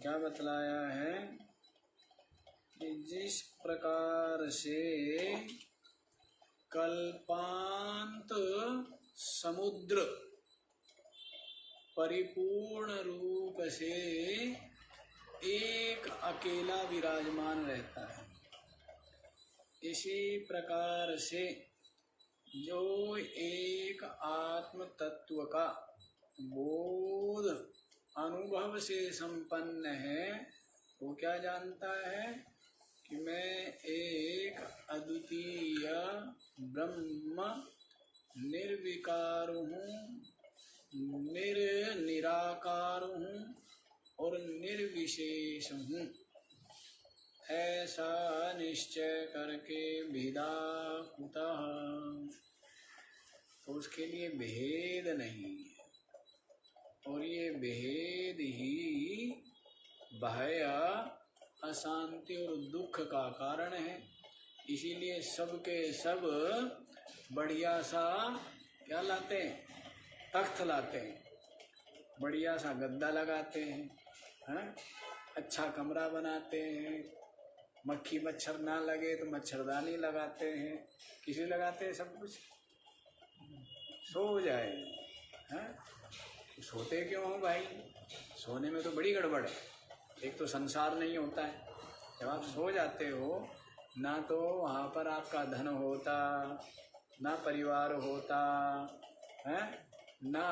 क्या बतलाया है कि जिस प्रकार से कल्पांत समुद्र परिपूर्ण रूप से एक अकेला विराजमान रहता है, इसी प्रकार से जो एक आत्म तत्व का बोध अनुभव से संपन्न है, वो क्या जानता है कि मैं एक अद्वितीय ब्रह्म निर्विकार हूँ, निराकार हूँ और निर्विशेष हूँ। ऐसा निश्चय करके भेदा कुतः, तो उसके लिए भेद नहीं है, और ये भेद ही भय, अशांति और दुख का कारण है। इसीलिए सबके सब बढ़िया सा क्या लाते हैं, तख्त लाते हैं, बढ़िया सा गद्दा लगाते हैं, अच्छा कमरा बनाते हैं, मक्खी मच्छर ना लगे तो मच्छरदानी लगाते हैं, किसी लगाते हैं सब कुछ, सो जाए हैं। सोते क्यों हो भाई? सोने में तो बड़ी गड़बड़ है। एक तो संसार नहीं होता है, जब आप सो जाते हो ना तो वहाँ पर आपका धन होता, ना परिवार होता है, ना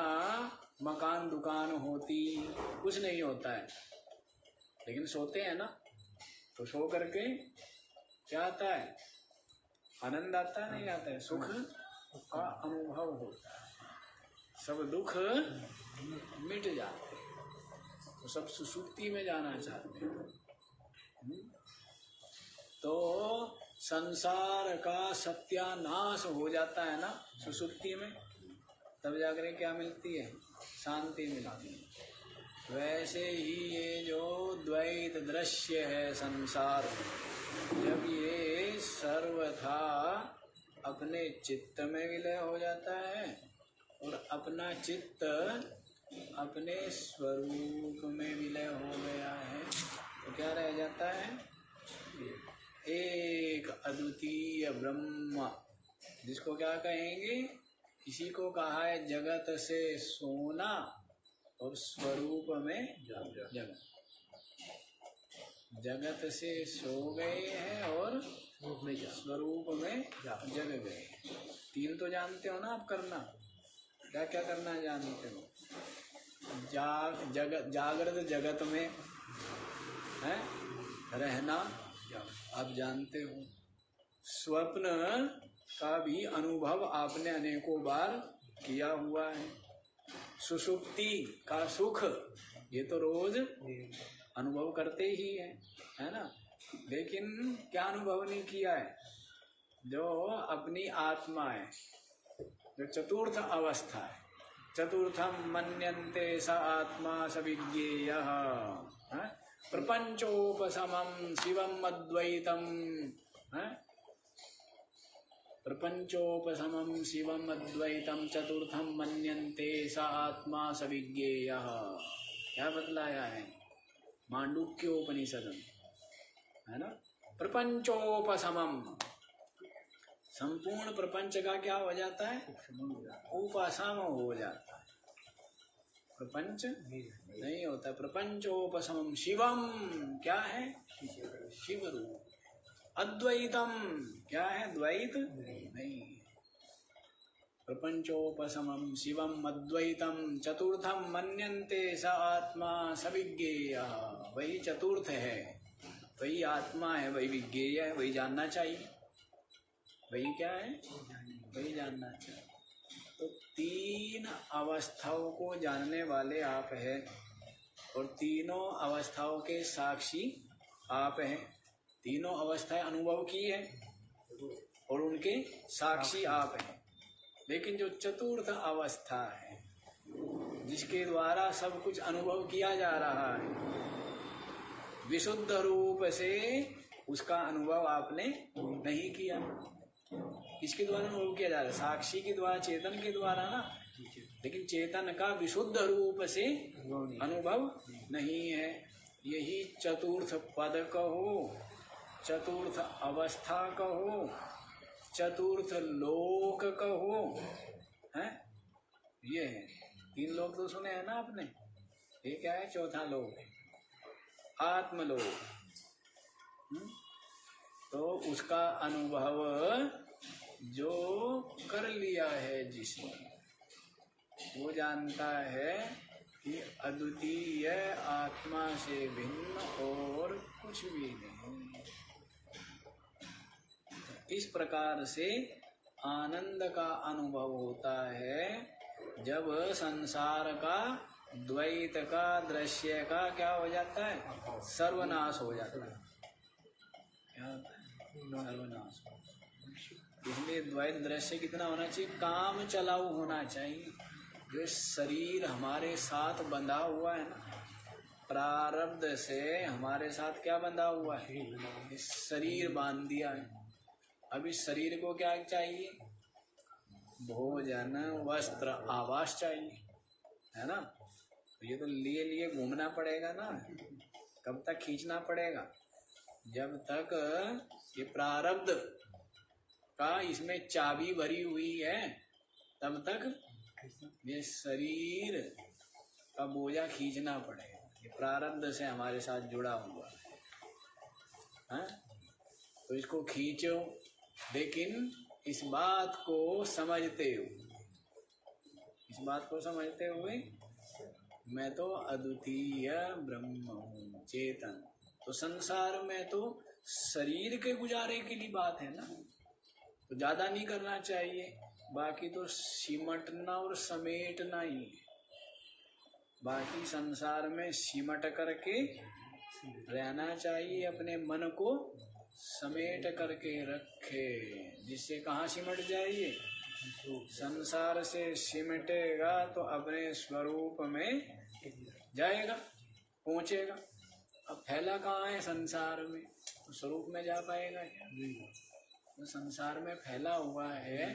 मकान दुकान होती, कुछ नहीं होता है। लेकिन सोते हैं ना, तो सो करके क्या आता है, आनंद आता है, नहीं आता है, सुख का अनुभव होता है, सब दुख मिट जाते हैं, तो सब सुसुप्ति में जाना चाहते हैं। तो संसार का सत्यानाश हो जाता है ना सुसुप्ति में, तब जाकर क्या मिलती है, शांति मिलती है। वैसे ही ये जो द्वैत दृश्य है संसार, जब ये सर्वथा अपने चित्त में विलय हो जाता है और अपना चित्त अपने स्वरूप में विलय हो गया है, तो क्या रह जाता है, एक अद्वितीय ब्रह्म, जिसको क्या कहेंगे, इसी को कहा है जगत से सोना और स्वरूप में जगत। जगत से सो गए हैं और स्वरूप में जग गए। तीन तो जानते हो ना आप करना, क्या क्या करना जानते हो, जागृत जगत में है रहना आप जानते हो, स्वप्न का भी अनुभव आपने अनेकों बार किया हुआ है, सुषुप्ति का सुख ये तो रोज अनुभव करते ही है ना। लेकिन क्या अनुभव नहीं किया है, जो अपनी आत्मा है, जो चतुर्थ अवस्था है, चतुर्थम मन्यन्ते स आत्मा स विज्ञेयः, प्रपंचोपशमं शिवम अद्वैतम, प्रपंचोपशमं शिवम अद्वैतम चतुर्थम मन्यन्ते स आत्मा स विज्ञेयः। क्या बतलाया है मांडूक्योपनिषद में, है ना। प्रपंचोपशमं, संपूर्ण प्रपंच का क्या हो जाता है, उपशम हो जाता है, प्रपंच नहीं होता। प्रपंचोपशमं शिवम क्या है, शिव रूप। अद्वैतम क्या है, द्वैत नहीं। प्रपंचोपशमं शिवम अद्वैतम चतुर्थम मन्यन्ते स आत्मा स विज्ञेयः। वही चतुर्थ है, वही आत्मा है, वही विज्ञेय है, वही जानना चाहिए। वही क्या है, वही जानना चाहिए। तो तीन अवस्थाओं को जानने वाले आप हैं और तीनों अवस्थाओं के साक्षी आप हैं। तीनों अवस्थाएं अनुभव की है और उनके साक्षी आप हैं। लेकिन जो चतुर्थ अवस्था है, जिसके द्वारा सब कुछ अनुभव किया जा रहा है विशुद्ध रूप से, उसका अनुभव आपने नहीं किया। किसके द्वारा अनुभव किया जा रहा है, साक्षी के द्वारा, चेतन के द्वारा ना। लेकिन चेतन का विशुद्ध रूप से अनुभव नहीं है, यही चतुर्थ पद कहो, चतुर्थ अवस्था कहो, चतुर्थ लोक कहो, हैं? ये है। 3 लोक तो सुने हैं ना आपने। ये क्या है? चौथा लोक, आत्मलोक। तो उसका अनुभव जो कर लिया है जिसने, वो जानता है कि अद्वितीय आत्मा से भिन्न और कुछ भी नहीं। इस प्रकार से आनंद का अनुभव होता है जब संसार का, द्वैत का, दृश्य का क्या हो जाता है? सर्वनाश हो जाता है। क्या होता है? सर्वनाश। इसलिए द्वैत दृश्य कितना होना चाहिए? काम चलाऊ होना चाहिए। जो शरीर हमारे साथ बंधा हुआ है ना, प्रारब्ध से हमारे साथ क्या बंधा हुआ है? इस शरीर बांध दिया है। अब इस शरीर को क्या चाहिए? भोजन, वस्त्र, आवास चाहिए, है ना? तो ये तो लिए लिए घूमना पड़ेगा ना। कब तक खींचना पड़ेगा? जब तक ये प्रारब्ध का इसमें चाबी भरी हुई है, तब तक ये शरीर का बोझा खींचना पड़ेगा। ये प्रारब्ध से हमारे साथ जुड़ा हुआ है, तो इसको खींचो। लेकिन इस बात को समझते हुए, इस बात को समझते हुए मैं तो अद्वितीय ब्रह्म हूँ, चेतन। तो संसार में तो शरीर के गुजारे के लिए बात है ना, तो ज्यादा नहीं करना चाहिए। बाकी तो सिमटना और समेटना ही है। बाकी संसार में सिमट करके रहना चाहिए, अपने मन को समेट करके रखे, जिससे कहाँ सिमट जाइए? संसार से सिमटेगा तो अपने स्वरूप में जाएगा, पहुंचेगा। अब फैला कहाँ है? संसार में। तो स्वरूप में जा पाएगा क्या? तो संसार में फैला हुआ है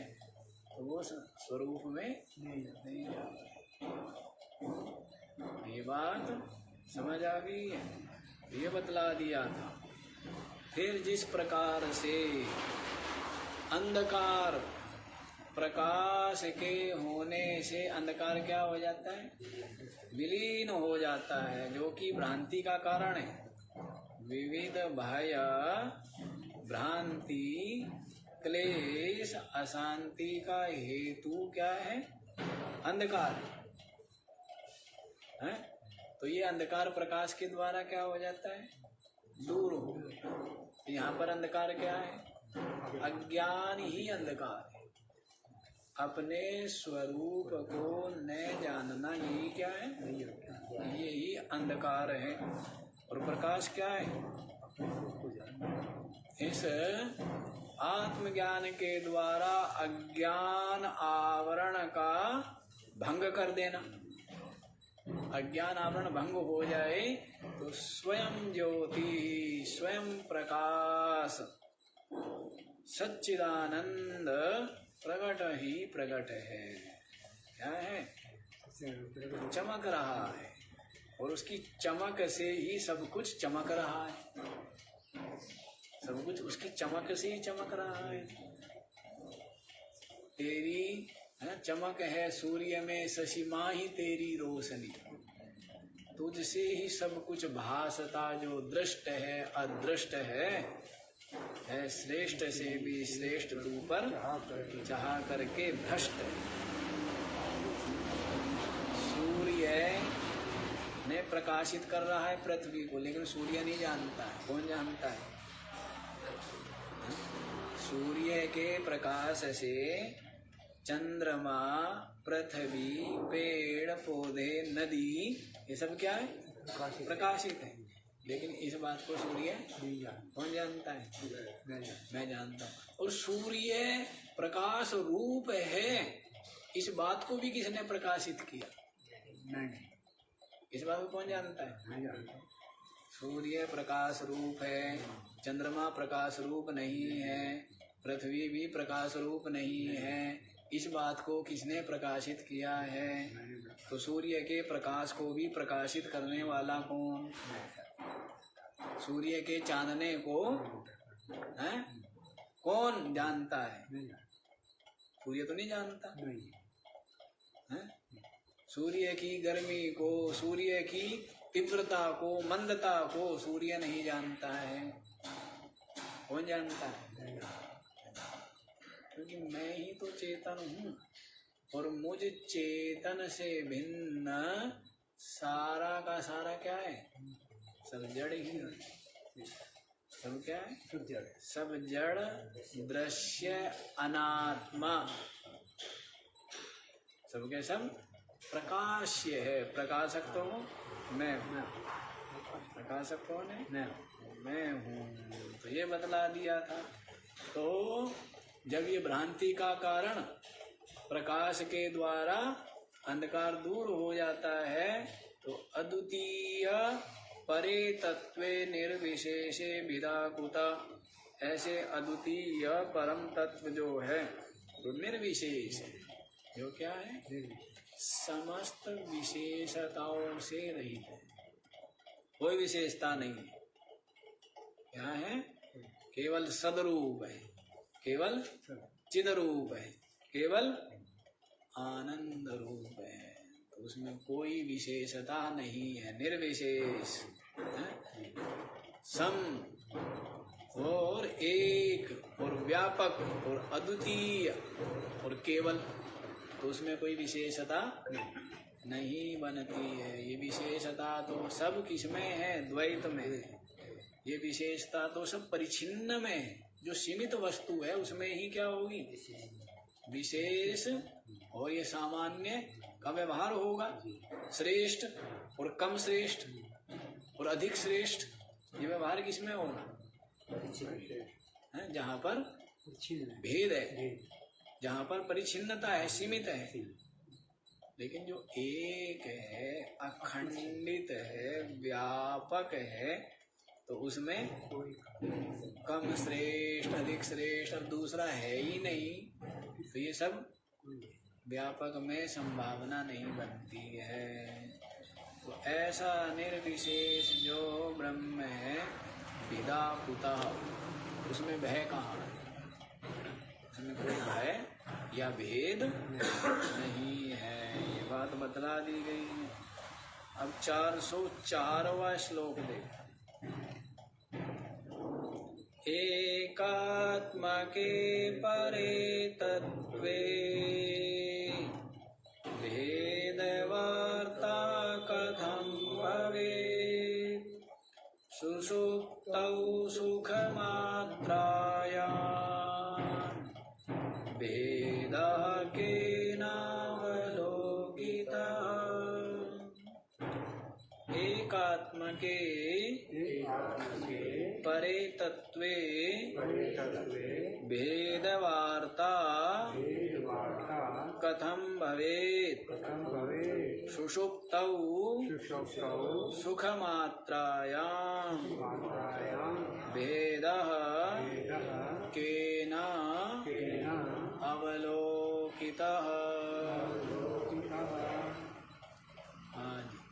तो वो स्वरूप में नहीं जा पाएगा। ये बात समझ आ गई है? ये बतला दिया था। फिर जिस प्रकार से अंधकार प्रकाश के होने से अंधकार क्या हो जाता है? विलीन हो जाता है, जो कि भ्रांति का कारण है। विविध भय, भ्रांति, क्लेश, अशांति का हेतु क्या है? अंधकार है। तो ये अंधकार प्रकाश के द्वारा क्या हो जाता है? दूर हो। यहाँ पर अंधकार क्या है? अज्ञान ही अंधकार है। अपने स्वरूप को न जानना, यही क्या है? यही अंधकार है। और प्रकाश क्या है? इस आत्मज्ञान के द्वारा अज्ञान आवरण का भंग कर देना। अज्ञान आवरण भंग हो जाए तो स्वयं ज्योति, स्वयं प्रकाश, सच्चिदानंद प्रकट ही प्रकट है। क्या है? चमक रहा है, और उसकी चमक से ही सब कुछ चमक रहा है। सब कुछ उसकी चमक से ही चमक रहा है। तेरी चमक है सूर्य में, शशिमा ही तेरी रोशनी। तुझसे ही सब कुछ भासता, जो दृष्ट है अदृष्ट है श्रेष्ठ से भी श्रेष्ठ तू पर चाह करके भ्रष्ट है। सूर्य ने प्रकाशित कर रहा है पृथ्वी को, लेकिन सूर्य नहीं जानता है। कौन जानता है? सूर्य के प्रकाश से चंद्रमा, पृथ्वी, पेड़ पौधे, नदी, ये सब क्या है? प्रकाशित है। लेकिन इस बात को सूर्य कौन जानता है? मैं जानता हूँ। और सूर्य प्रकाश रूप है, इस बात को भी किसने प्रकाशित किया? नहीं। इस बात को कौन जानता है? सूर्य प्रकाश रूप है, चंद्रमा प्रकाश रूप नहीं है, पृथ्वी भी प्रकाश रूप नहीं है। इस बात को किसने प्रकाशित किया है? तो सूर्य के प्रकाश को भी प्रकाशित करने वाला कौन? सूर्य के चांदने को है कौन जानता है? सूर्य तो नहीं जानता है। सूर्य की गर्मी को, सूर्य की तीव्रता को, मंदता को सूर्य नहीं जानता है। कौन जानता है? क्योंकि मैं ही तो चेतन हूँ और मुझ चेतन से भिन्न सारा का सारा क्या है? सब जड़ ही है। सब क्या है? सब जड़, दृश्य, अनात्मा, सब के सब प्रकाश्य है। प्रकाशक तो मैं हूँ, प्रकाशक कौन है? मैं हूँ। तो ये बतला दिया था। तो जब ये भ्रांति का कारण प्रकाश के द्वारा अंधकार दूर हो जाता है तो अद्वितीय परे तत्वे निर्विशेषे विदाकुता, ऐसे अद्वितीय परम तत्व जो है तो निर्विशेष है। जो क्या है? समस्त विशेषताओं से रहित है। कोई विशेषता नहीं है। क्या है? केवल सदरूप है, केवल चिदरूप है, केवल आनंद रूप है। तो उसमें कोई विशेषता नहीं है, निर्विशेष है? सम और एक और व्यापक और अद्वितीय और केवल, तो उसमें कोई विशेषता नहीं बनती है। ये विशेषता तो सब किसमें है? द्वैत में है। ये विशेषता तो सब परिच्छिन्न में है। जो सीमित वस्तु है उसमें ही क्या होगी? विशेष। और ये सामान्य का व्यवहार होगा। श्रेष्ठ और कम श्रेष्ठ और अधिक श्रेष्ठ, ये व्यवहार किसमें होगा? जहाँ पर भेद है, जहाँ पर परिच्छिन्नता है, सीमित है। लेकिन जो एक है, अखंडित है, व्यापक है, तो उसमें कम श्रेष्ठ, अधिक श्रेष्ठ और दूसरा है ही नहीं। तो ये सब व्यापक में संभावना नहीं बनती है। तो ऐसा निर्विशेष जो ब्रह्म है, विदाकुता, उसमें भय कहाँ है? उसमें कोई भय या भेद नहीं है। ये बात बतला दी गई है। अब 404वां श्लोक देखो। एकात्मके परे तत्वे भेदवार्ता कथं भवेत्? सुषुप्तौ सुखमात्रायां भेदः केनावलोकितः? एकात्मके परे तत्वे भेदवार्ता कथं भवेत्? सुषुप्तौ सुखमात्रायां भेदः केन अवलोकितः?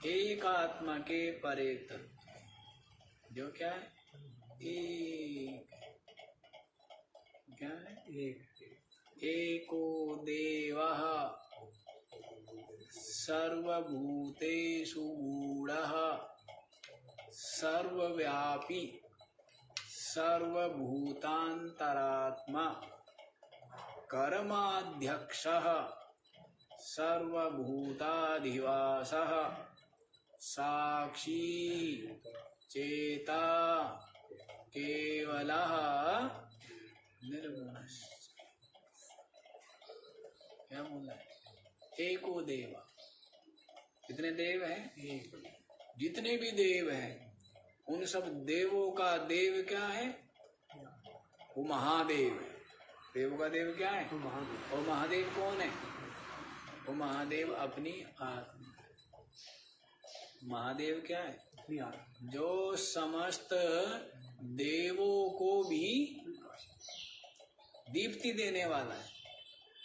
एकात्मा के परे तत्व जो क्या है? एक। क्या है? एको देवः सर्वभूतेषु गूढ़ः सर्वव्यापी सर्वभूतान्तरात्मा कर्माध्यक्षः सर्वभूताधिवासः साक्षी चेता केवलः निर्गुणः। क्या बोला है? एको देवा। कितने देव हैं? एक। जितने भी देव हैं उन सब देवों का देव क्या है? वो महादेव है। देव का देव क्या है? और महादेव कौन है? वो महादेव अपनी आत्मा। महादेव क्या है? जो समस्त देवों को भी दीप्ति देने वाला है,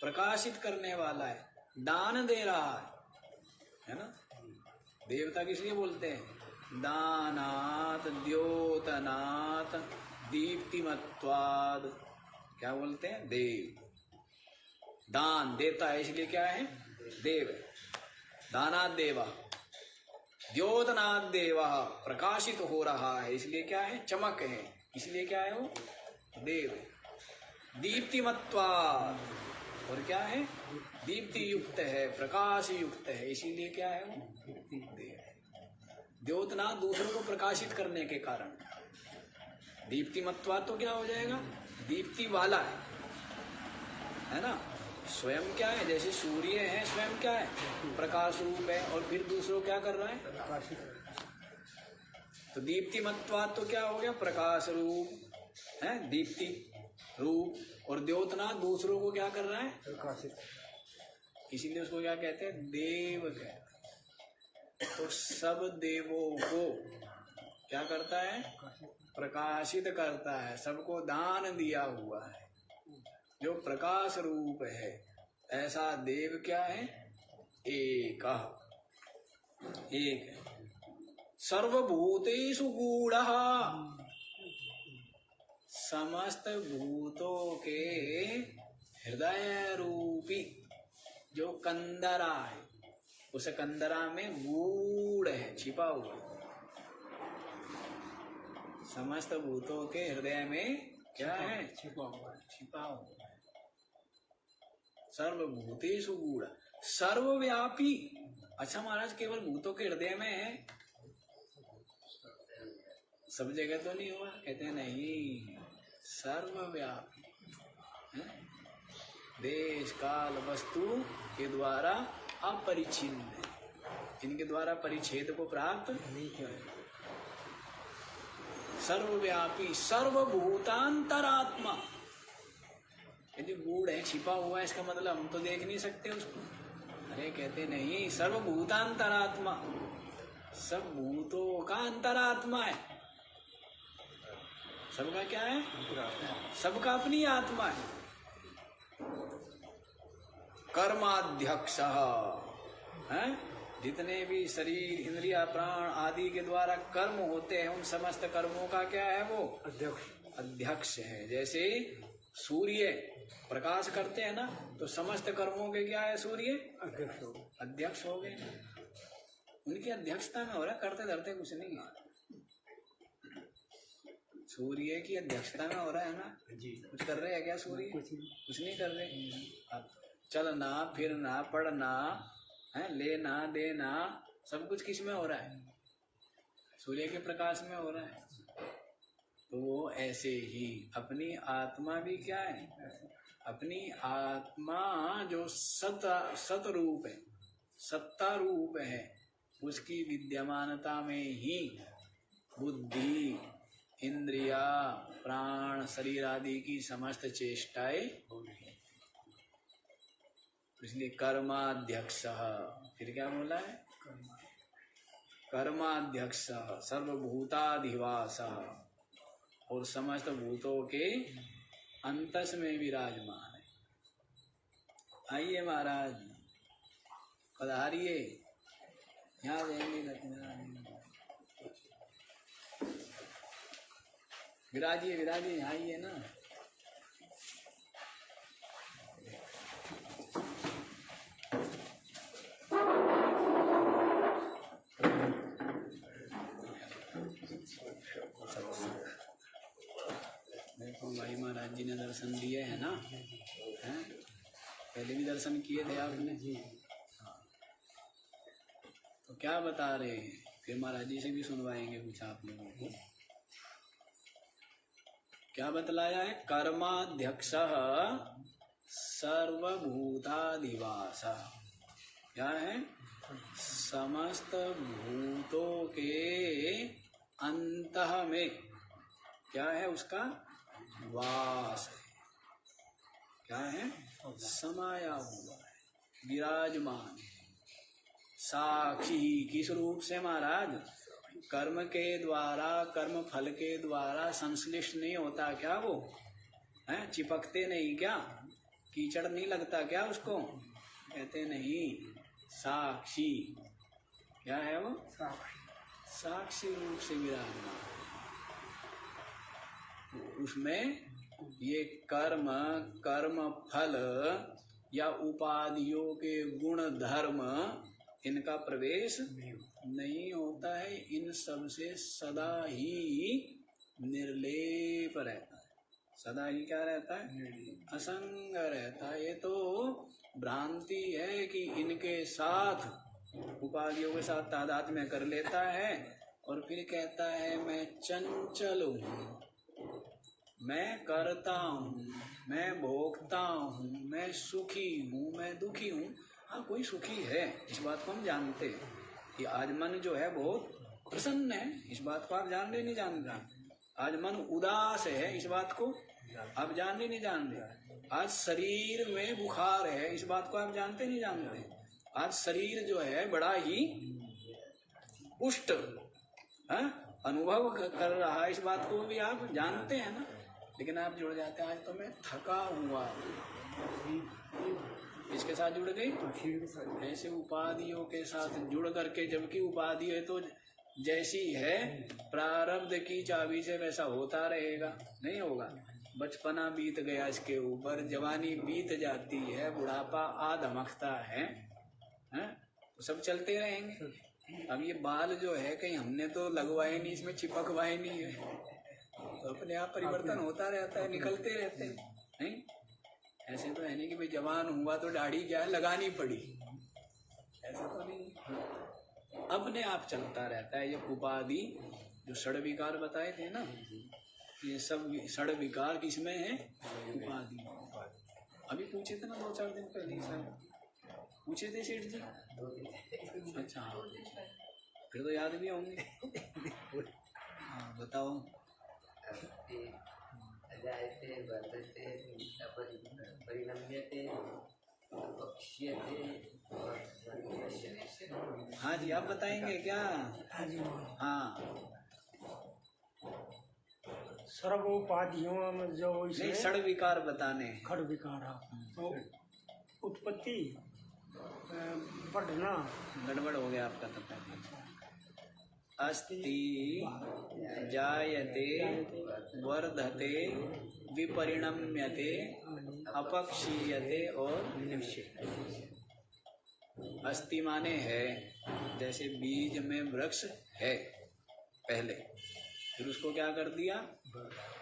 प्रकाशित करने वाला है, दान दे रहा है ना? देवता किस लिए बोलते हैं? दानात द्योतनात दीप्तिमत्वाद, क्या बोलते हैं, देव। दान देता है इसलिए क्या है, देव। दानात देवा, द्योतनात देवा, प्रकाशित हो रहा है इसलिए क्या है, चमक है, इसलिए क्या है वो, देव। दीप्तिमत्वाद, और क्या है, दीप्ति युक्त है, प्रकाश युक्त है, इसीलिए क्या है वो, देव। द्योतनाथ दूसरों को प्रकाशित करने के कारण। दीप्तिमत्वाद तो क्या हो जाएगा, दीप्ति वाला है ना। स्वयं क्या है, जैसे सूर्य है, स्वयं क्या है, प्रकाश रूप है, और फिर दूसरों क्या कर रहा है, प्रकाशित। तो दीप्तिमत्वाद तो क्या हो गया, प्रकाश रूप है, दीप्ति रूप, और द्योतना दूसरों को क्या कर रहा है, प्रकाशित। इसीलिए उसको क्या कहते हैं, देव कहते हैं। तो सब देवों को क्या करता है, प्रकाशित करता है, सबको दान दिया हुआ है, जो प्रकाश रूप है। ऐसा देव क्या है, एक एक। सर्वभूतेषु गूढ़ः, समस्त भूतों के हृदय रूपी जो कंदरा है, उस कंदरा में गूढ़ है, छिपा हुआ है। समस्त भूतों के हृदय में क्या है, छिपा हुआ है, छिपा हुआ है। सर्वभूतेषु गूढ़, सर्वव्यापी। अच्छा महाराज, केवल भूतों के हृदय में है, सब जगह तो नहीं हुआ, कहते हैं नहीं, सर्वव्यापी है? देश काल वस्तु के द्वारा अपरिचिन्न है, इनके द्वारा परिच्छेद को प्राप्त नहीं किया। सर्वव्यापी, सर्वभूतांतरात्मा, यदि गूढ़ है, छिपा हुआ है, इसका मतलब हम तो देख नहीं सकते उसको। अरे कहते नहीं, सर्वभूतांतरात्मा, सब भूतों का अंतरात्मा है। सबका क्या है, सबका अपनी आत्मा है। कर्माध्यक्ष है, जितने भी शरीर इंद्रिया प्राण आदि के द्वारा कर्म होते हैं, उन समस्त कर्मों का क्या है, वो अध्यक्ष है। जैसे सूर्य प्रकाश करते हैं ना, तो समस्त कर्मों के क्या है, सूर्य अध्यक्ष हो गए, उनकी अध्यक्षता में हो रहा है, करते धरते कुछ नहीं है, सूर्य की अध्यक्षता में हो रहा है ना जी। कुछ कर रहे हैं क्या सूर्य, कुछ नहीं कर रहे। चलना फिरना पढ़ना है, लेना देना, सब कुछ किस में हो रहा है, सूर्य के प्रकाश में हो रहा है। तो वो ऐसे ही अपनी आत्मा भी क्या है, अपनी आत्मा जो सत रूप है, सत्ता रूप है, उसकी विद्यमानता में ही बुद्धि इंद्रिया प्राण शरीर आदि की समस्त चेष्टाएं हो रही है। इसलिए कर्माध्यक्ष, फिर क्या बोला है, कर्माध्यक्ष सर्वभूताधिवास, और समस्त भूतों के अंतस में विराजमान है। आइए महाराज पधारिए, यहाँ जाएंगे, विराजिए विराजिए, आइए ना। देखो भाई महाराज जी ने दर्शन दिए है ना, हैं? पहले भी दर्शन किए थे आपने जी। हाँ, तो क्या बता रहे हैं, फिर महाराज जी से भी सुनवाएंगे कुछ आप लोगों को। क्या बतलाया है, कर्माध्यक्ष सर्वभूताधिवास, क्या है, समस्त भूतों के अंतः में क्या है, उसका वास है, क्या है, समाया हुआ है, विराजमान है। साक्षी किस रूप से महाराज, कर्म के द्वारा, कर्म फल के द्वारा संश्लिष्ट नहीं होता क्या, वो है, चिपकते नहीं क्या, कीचड़ नहीं लगता क्या उसको, कहते नहीं, साक्षी, क्या है वो, साक्षी रूप से विराजमान। उसमें ये कर्म, कर्म फल या उपाधियों के गुण धर्म, इनका प्रवेश नहीं होता है। इन सब से सदा ही निर्लेप रहता है। सदा ही क्या रहता है? असंग रहता है। ये तो भ्रांति है कि इनके साथ, उपाधियों के साथ तादात्म्य कर लेता है और फिर कहता है मैं चंचल हूँ, मैं करता हूँ, मैं भोगता हूँ, मैं सुखी हूँ, मैं दुखी हूँ। हाँ, कोई सुखी है, इस बात को हम जानते हैं कि आज मन जो है बहुत प्रसन्न है, इस बात को आप जान रहे नहीं जान रहे। आज मन उदास है, इस बात को आप जान रहे नहीं जान रहे। आज शरीर में बुखार है, इस बात को आप जानते नहीं जान रहे। आज शरीर जो है बड़ा ही पुष्ट अनुभव कर रहा है, इस बात को भी आप जानते हैं ना। लेकिन आप जुड़ जाते हैं, आज तो मैं थका हुआ, इसके साथ जुड़ गई। ऐसे उपाधियों के साथ जुड़ करके, जबकि उपाधि है तो जैसी है प्रारब्ध की चाबी से वैसा होता रहेगा, नहीं होगा। बचपना बीत गया इसके ऊपर, जवानी बीत जाती है, बुढ़ापा आ धमकता है, सब चलते रहेंगे। अब ये बाल जो है कहीं हमने तो लगवाए नहीं, इसमें चिपकवाए नहीं है, तो अपने आप परिवर्तन होता रहता है, निकलते रहते हैं। नहीं, ऐसे तो है नहीं कि भाई जवान हुआ तो दाढ़ी क्या है लगानी पड़ी, ऐसा तो नहीं, अपने आप चलता रहता है। ये उपाधि जो षड विकार बताए थे ना, ये सब षड विकार किसमें है? उपाधि। अभी पूछे थे ना 2-4 दिन पहले, सर पूछे थे सेठ जी। अच्छा, फिर तो याद भी होंगे। हाँ, बताओ। हाँ जी, आप बताएंगे क्या? हाँ, सर्वोपाधियों में जो नहीं, षड विकार बताने। खड़ विकार, तो उत्पत्ति, बढ़ना, गड़बड़ हो गया आपका। तो अस्ति, जायते, वर्धते, विपरिणम्यते, अपक्षीयते और निश्चय। अस्ति माने है, जैसे बीज में वृक्ष है पहले, फिर उसको क्या कर दिया?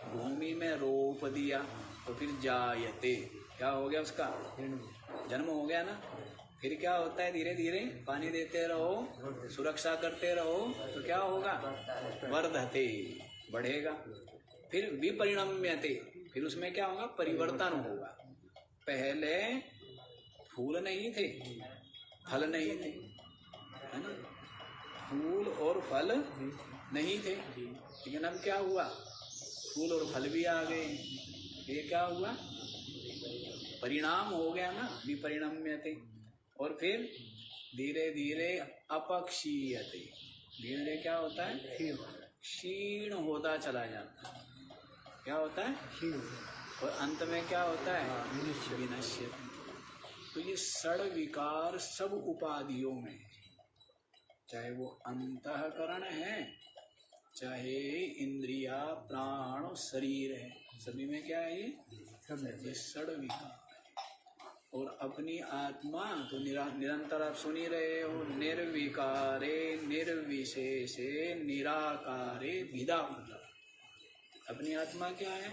भूमि में रोप दिया, तो फिर जायते, क्या हो गया? उसका जन्म हो गया ना। फिर क्या होता है? धीरे धीरे पानी देते रहो, सुरक्षा करते रहो, तो क्या होगा? वर्धते, बढ़ेगा। फिर विपरिणम्यते, फिर उसमें क्या होगा? परिवर्तन होगा। पहले फूल नहीं थे, फल नहीं थे, है ना? फूल और फल नहीं थे, लेकिन अब क्या हुआ? फूल और फल भी आ गए। ये क्या हुआ? परिणाम हो गया ना, विपरिणम्यते। और फिर धीरे धीरे अपक्षीयते, धीरे धीरे क्या होता है? क्षीण होता चला जाता है। क्या होता है? क्षीण। और अंत में क्या होता है? विनश्यते। तो ये षड विकार सब उपाधियों में, चाहे वो अंतःकरण है, चाहे इंद्रिया, प्राण, शरीर है, सभी में क्या है? ये षड विकार। और अपनी आत्मा तो निरंतर आप सुन ही रहे हो, निर्विकारे निर्विशेषे निराकारे विदा। अपनी आत्मा क्या है?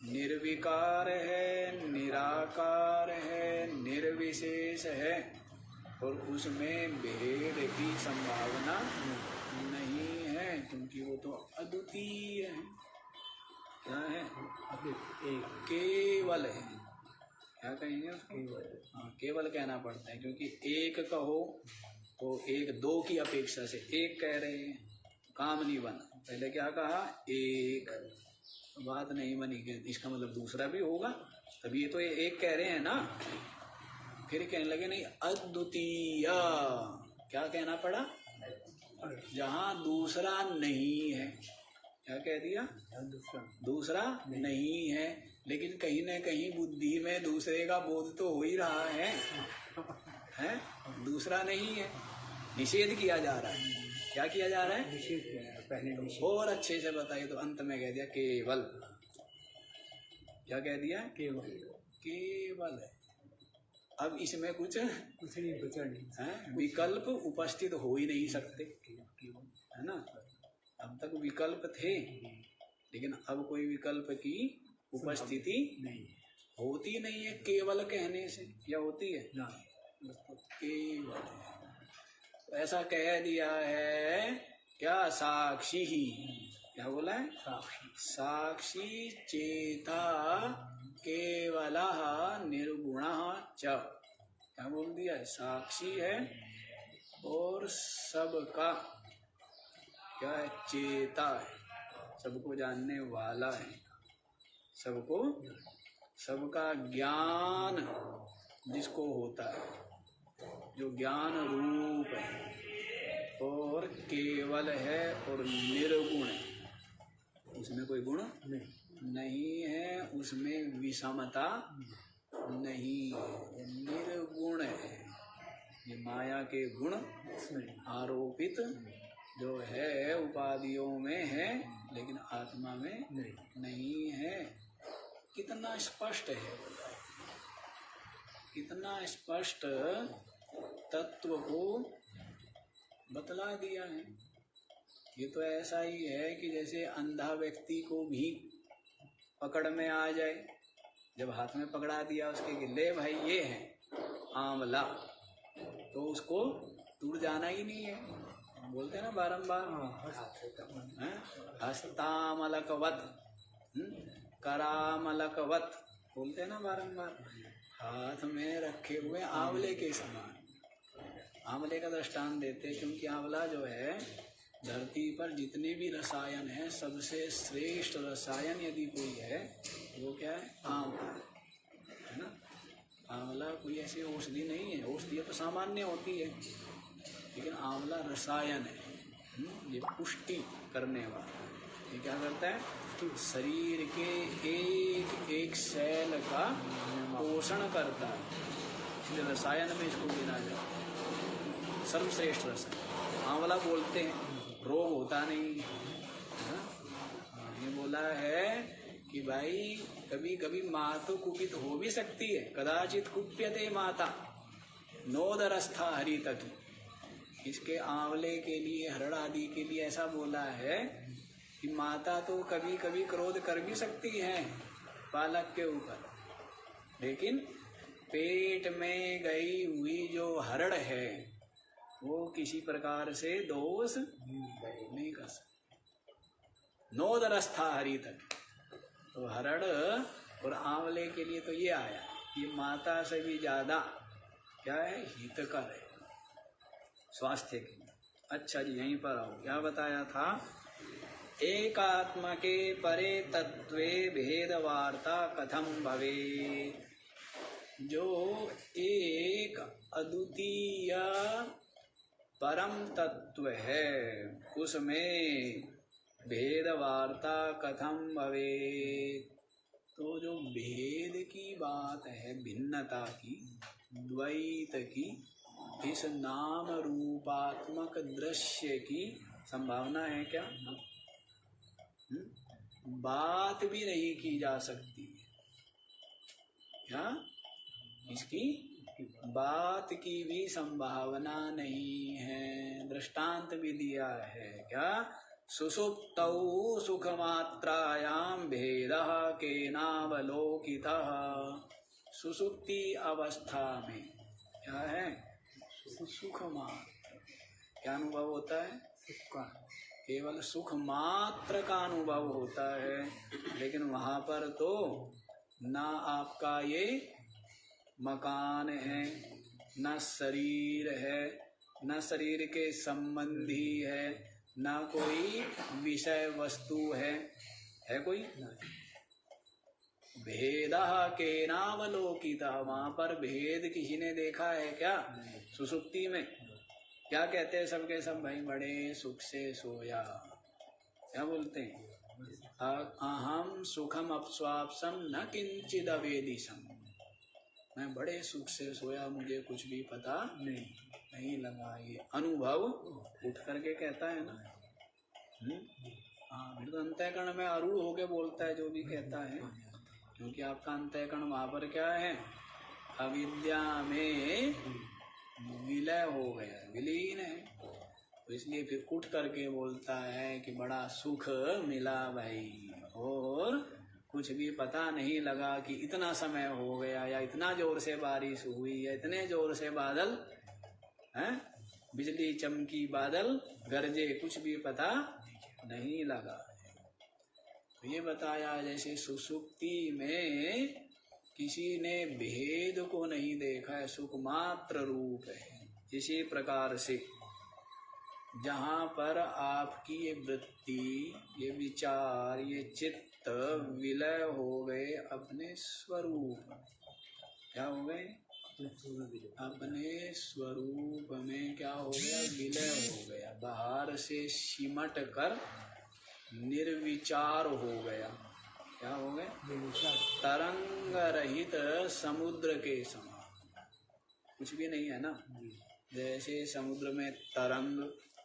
निर्विकार है, निराकार है, निर्विशेष है, और उसमें भेद की संभावना नहीं है, क्योंकि वो तो अद्वितीय है। क्या है? केवल है। क्या कहेंगे उसको? हाँ, केवल कहना पड़ता है, क्योंकि एक कहो तो एक दो की अपेक्षा से एक कह रहे हैं, काम नहीं बना। पहले क्या कहा? एक, बात नहीं बनी, इसका मतलब दूसरा भी होगा, तभी ये तो एक कह रहे हैं ना। फिर कहने लगे नहीं, अद्वितीय। क्या कहना पड़ा? जहाँ दूसरा नहीं है। क्या कह दिया? दूसरा नहीं है, लेकिन कहीं न कहीं बुद्धि में दूसरे का बोध तो हो ही रहा है? दूसरा नहीं है, निषेध किया जा रहा है। क्या किया जा रहा है? निषेध किया है, पहले निषेध। और अच्छे से बताइए। तो अंत में कह दिया केवल। क्या कह दिया? केवल। केवल है। अब इसमें कुछ नहीं बचा नहीं है, विकल्प उपस्थित हो ही नहीं सकते, है ना। अब तक विकल्प थे, लेकिन अब कोई विकल्प की उपस्थिति नहीं होती नहीं है केवल कहने से। या होती है? ना, केवल। तो ऐसा कह दिया है क्या? साक्षी ही। क्या बोला है? साक्षी। साक्षी चेता केवलः निर्गुणः च। क्या बोल दिया है? साक्षी है और सबका क्या है? चेता है, सबको जानने वाला है, सबको, सबका ज्ञान जिसको होता है, जो ज्ञान रूप है, और केवल है और निर्गुण है। उसमें कोई गुण नहीं है, उसमें विषमता नहीं है, निर्गुण है। ये माया के गुण आरोपित जो है उपाधियों में है, लेकिन आत्मा में नहीं है। कितना स्पष्ट है, कितना स्पष्ट तत्व को बतला दिया है। ये तो ऐसा ही है कि जैसे अंधा व्यक्ति को भी पकड़ में आ जाए, जब हाथ में पकड़ा दिया उसके कि ले भाई ये है आंवला, तो उसको दूर जाना ही नहीं है। बोलते हैं ना बारंबार, हस्तामलकवत, करामलकवत, बोलते हैं ना बारंबार। हाथ में रखे हुए आंवले के समान। आंवले का दृष्टांत देते, क्योंकि आंवला जो है धरती पर जितने भी रसायन हैं, सबसे श्रेष्ठ रसायन यदि कोई है वो क्या है? आंवला है ना। आंवला कोई ऐसी औषधि नहीं है, औषधि तो सामान्य होती है, लेकिन आंवला रसायन है। ये पुष्टि करने वाला। ये क्या करता है? शरीर के एक एक सेल का पोषण करता है, इसलिए रसायन में इसको गिना जाता है सर्वश्रेष्ठ रसायन। आंवला बोलते हैं, रोग होता नहीं है ना। ये बोला है कि भाई कभी कभी माँ तो कुपित हो भी सकती है, कदाचित कुप्यते माता नोदरस्था हरि तक। इसके आंवले के लिए, हरड़ आदि के लिए ऐसा बोला है कि माता तो कभी कभी क्रोध कर भी सकती है बालक के ऊपर, लेकिन पेट में गई हुई जो हरड़ है वो किसी प्रकार से दोष नहीं कर सकती। नोदरस्था हरि तक। तो हरड़ और आंवले के लिए तो ये आया, ये माता से भी ज्यादा क्या है? हितकर है स्वास्थ्य के लिए। अच्छा जी, यहीं पर आओ। क्या बताया था? एकात्म के परे तत्वे भेद वार्ता कथम भवेत्। जो एक अद्वितीय परम तत्व है उसमें भेद वार्ता कथम भवेत्। तो जो भेद की बात है, भिन्नता की, द्वैत की, इस नाम रूपात्मक दृश्य की संभावना है क्या? बात भी नहीं की जा सकती है क्या? इसकी बात की भी संभावना नहीं है। दृष्टांत भी दिया है क्या? सुषुप्तौ सुखमात्रायां भेदः केनावलोकितः। सुषुप्ति अवस्था में क्या है? सुख मात्र। क्या अनुभव होता है? केवल सुख मात्र का अनुभव होता है, लेकिन वहां पर तो ना आपका ये मकान है, न शरीर है, न शरीर के संबंधी है, न कोई विषय वस्तु है कोई? भेदः केनावलोकितः। वहां पर भेद किसी ने देखा है क्या? सुसुप्ति में क्या कहते हैं सबके सब? भाई बड़े सुख से सोया। क्या बोलते हैं? अहम सुखम अपस्वाप्सम न किंचिद अवेदिशम। मैं बड़े सुख से सोया, मुझे कुछ भी पता नहीं नहीं लगा। ये अनुभव उठ करके कहता है ना। हाँ, फिर तो अंतःकरण में आरूढ़ होके बोलता है जो भी कहता है, क्योंकि आपका अंतःकरण वहाँ पर क्या है, अविद्या में विलय हो गया, विलीन है। तो इसलिए फिर उठ करके बोलता है कि बड़ा सुख मिला भाई, और कुछ भी पता नहीं लगा कि इतना समय हो गया, या इतना जोर से बारिश हुई, या इतने जोर से बादल हैं, बिजली चमकी, बादल गरजे, कुछ भी पता नहीं लगा। तो ये बताया जैसे सुसुप्ति में किसी ने भेद को नहीं देखा है, सुख मात्र रूप है। इसी प्रकार से जहाँ पर आपकी ये वृत्ति, ये विचार, ये चित्त विलय हो गए अपने स्वरूप, क्या हो गए, अपने स्वरूप में क्या हो गया, विलय हो गया, बाहर से सिमट कर निर्विचार हो गया। क्या हो गए, तरंग रहित समुद्र के समान, कुछ भी नहीं है ना। जैसे समुद्र में तरंग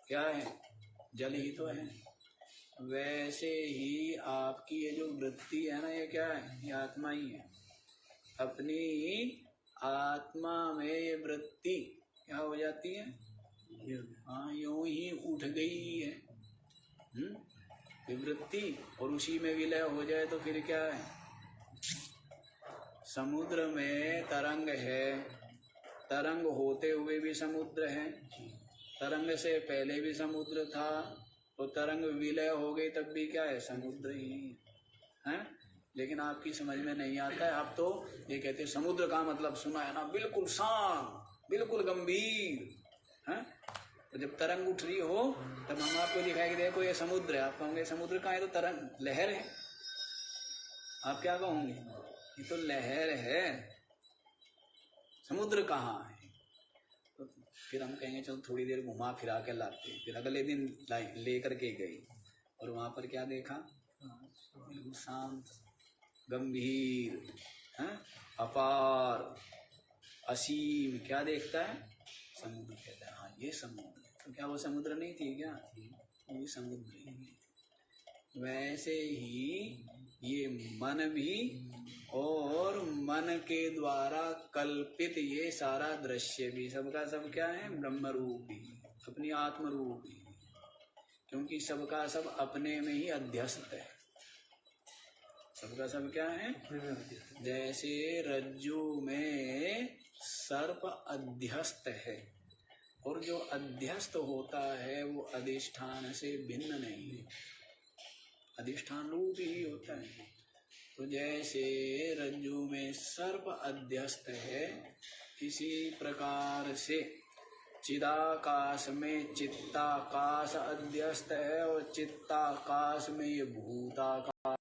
क्या है, जल ही तो है, वैसे ही आपकी ये जो वृत्ति है ना, ये क्या है, ये आत्मा ही है। अपनी आत्मा में ये वृत्ति क्या हो जाती है, हाँ, यूं ही उठ गई है वृत्ति, और उसी में विलय हो जाए तो फिर क्या है, समुद्र में तरंग है, तरंग होते हुए भी समुद्र है, तरंग से पहले भी समुद्र था, तो तरंग विलय हो गई तब भी क्या है, समुद्र ही है। लेकिन आपकी समझ में नहीं आता है। आप तो ये कहते समुद्र का मतलब सुना है ना, बिल्कुल शांत, बिल्कुल गंभीर है। तो जब तरंग उठ रही हो तब हम आपको दिखाई देखो ये समुद्र है, आप कहोगे समुद्र कहाँ है, तो तरंग लहर है। आप क्या कहोगे, ये तो लहर है, समुद्र कहाँ है। तो फिर हम कहेंगे चलो थोड़ी देर घुमा फिरा के लाते। फिर अगले दिन ले करके गई और वहां पर क्या देखा, बिल्कुल शांत, गंभीर है, अपार, असीम, क्या देखता है, समुद्र कहता है। हाँ, ये समुद्र। तो क्या वो समुद्र नहीं थी क्या, वो समुद्र ही है। वैसे ही ये मन भी, और मन के द्वारा कल्पित ये सारा दृश्य भी, सबका सब क्या है, ब्रह्म रूप ही, अपनी आत्म रूप ही, क्योंकि सबका सब अपने में ही अध्यस्त है। सबका सब क्या है, जैसे रज्जु में सर्प अध्यस्त है, और जो अध्यस्त होता है वो अधिष्ठान से भिन्न नहीं है, अधिष्ठान रूप ही होता है। तो जैसे रज्जु में सर्प अध्यस्त है, इसी प्रकार से चिदाकाश में चित्ताकाश अध्यस्त है, और चित्ताकाश में ये भूताकाश।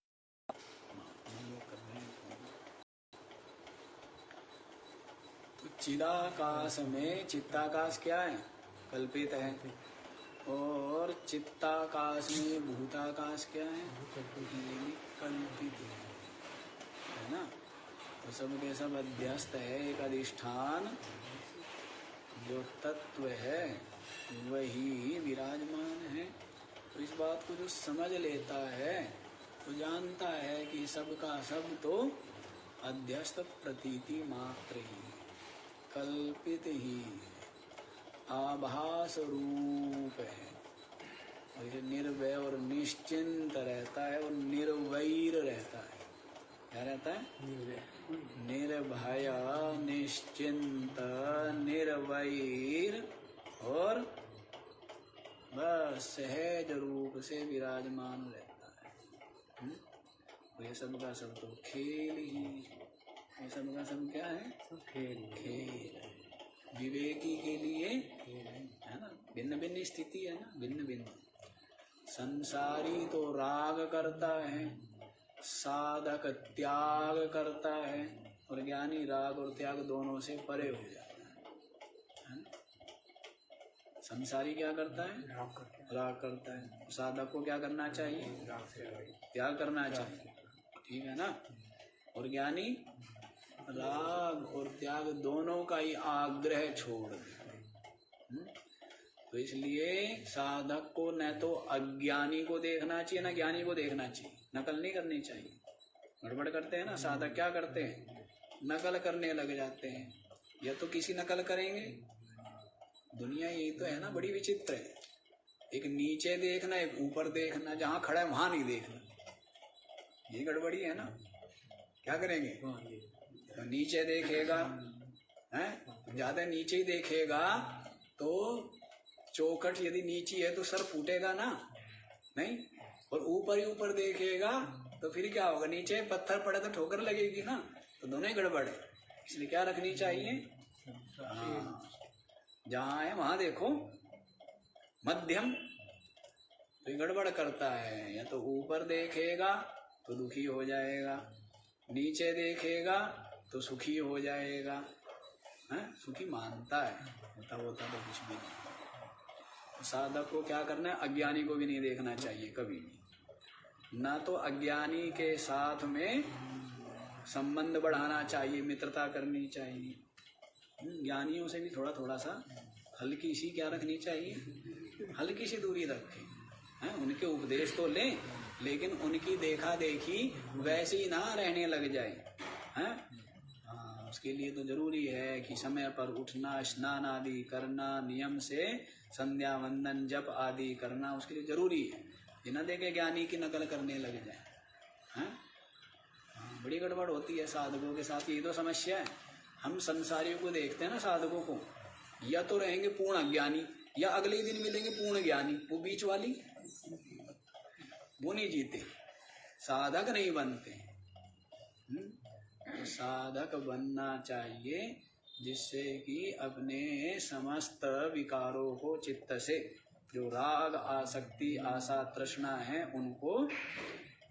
तो चिदाकाश में, चित्ताकाश क्या है, कल्पित है, और चित्ताकाश में भूताकाश क्या है, कल्पित है ना। तो सब के सब अध्यस्त है, एक अधिष्ठान जो तत्व है वही विराजमान है। तो इस बात को जो समझ लेता है तो जानता है कि सबका सब तो अध्यस्त प्रतीति मात्र ही, कल्पित ही, आभास रूप है। और ये निर्भय और निश्चिंत रहता है, और निर्वैर रहता है। क्या रहता है, निर्भय, निश्चिंत, निर्वैर, और बस सहज रूप से विराजमान रहता है। तो ये सब का सब तो खेल ही, ये सब का सब क्या है, खेल, खेल। विवेकी के लिए है ना, भिन्न भिन्न स्थिति है ना, भिन्न भिन्न। संसारी तो राग करता है, साधक त्याग करता है, और ज्ञानी राग और त्याग दोनों से परे हो जाता है ना? संसारी क्या करता है, राग करता है। साधक को क्या करना चाहिए, त्याग करना चाहिए, ठीक है ना। और ज्ञानी राग और त्याग दोनों का ही आग्रह छोड़ दे, तो इसलिए साधक को न तो अज्ञानी को देखना चाहिए न ज्ञानी को देखना चाहिए, नकल नहीं करनी चाहिए। गड़बड़ करते हैं ना साधक, क्या करते हैं, नकल करने लग जाते हैं, या तो किसी नकल करेंगे। दुनिया यही तो है ना, बड़ी विचित्र है। एक नीचे देखना, एक ऊपर देखना, जहां खड़ा है वहां नहीं देखना, ये गड़बड़ी है ना। क्या करेंगे, तो नीचे देखेगा है, ज्यादा नीचे ही देखेगा तो चौखट यदि नीची है तो सर फूटेगा ना, नहीं। और ऊपर ही ऊपर देखेगा तो फिर क्या होगा, नीचे पत्थर पड़े तो ठोकर लगेगी ना, तो दोनों ही गड़बड़ है। इसलिए क्या रखनी चाहिए, जहां है वहां देखो, मध्यम। तो गड़बड़ करता है, या तो ऊपर देखेगा तो दुखी हो जाएगा, नीचे देखेगा तो सुखी हो जाएगा, है? सुखी मानता है, होता होता तो कुछ भी नहीं। साधक को क्या करना है, अज्ञानी को भी नहीं देखना चाहिए कभी भी, ना तो अज्ञानी के साथ में संबंध बढ़ाना चाहिए, मित्रता करनी चाहिए। ज्ञानियों से भी थोड़ा थोड़ा सा हल्की सी क्या रखनी चाहिए, हल्की सी दूरी रखें, हैं? उनके उपदेश तो लें, लेकिन उनकी देखा देखी वैसी ना रहने लग जाए, हैं? हाँ, उसके लिए तो जरूरी है कि समय पर उठना, स्नान आदि करना, नियम से संध्या वंदन जप आदि करना, उसके लिए जरूरी है। बिना देखे ज्ञानी की नकल करने लग जाए, हैं? बड़ी गड़बड़ होती है साधकों के साथ, यही तो समस्या है। हम संसारियों को देखते हैं ना, साधकों को, या तो रहेंगे पूर्ण अज्ञानी या अगले ही दिन मिलेंगे पूर्ण ज्ञानी, वो बीच वाली वो नहीं जीते, साधक नहीं बनते। तो साधक बनना चाहिए जिससे कि अपने समस्त विकारों को चित्त से, जो राग आसक्ति आशा तृष्णा है, उनको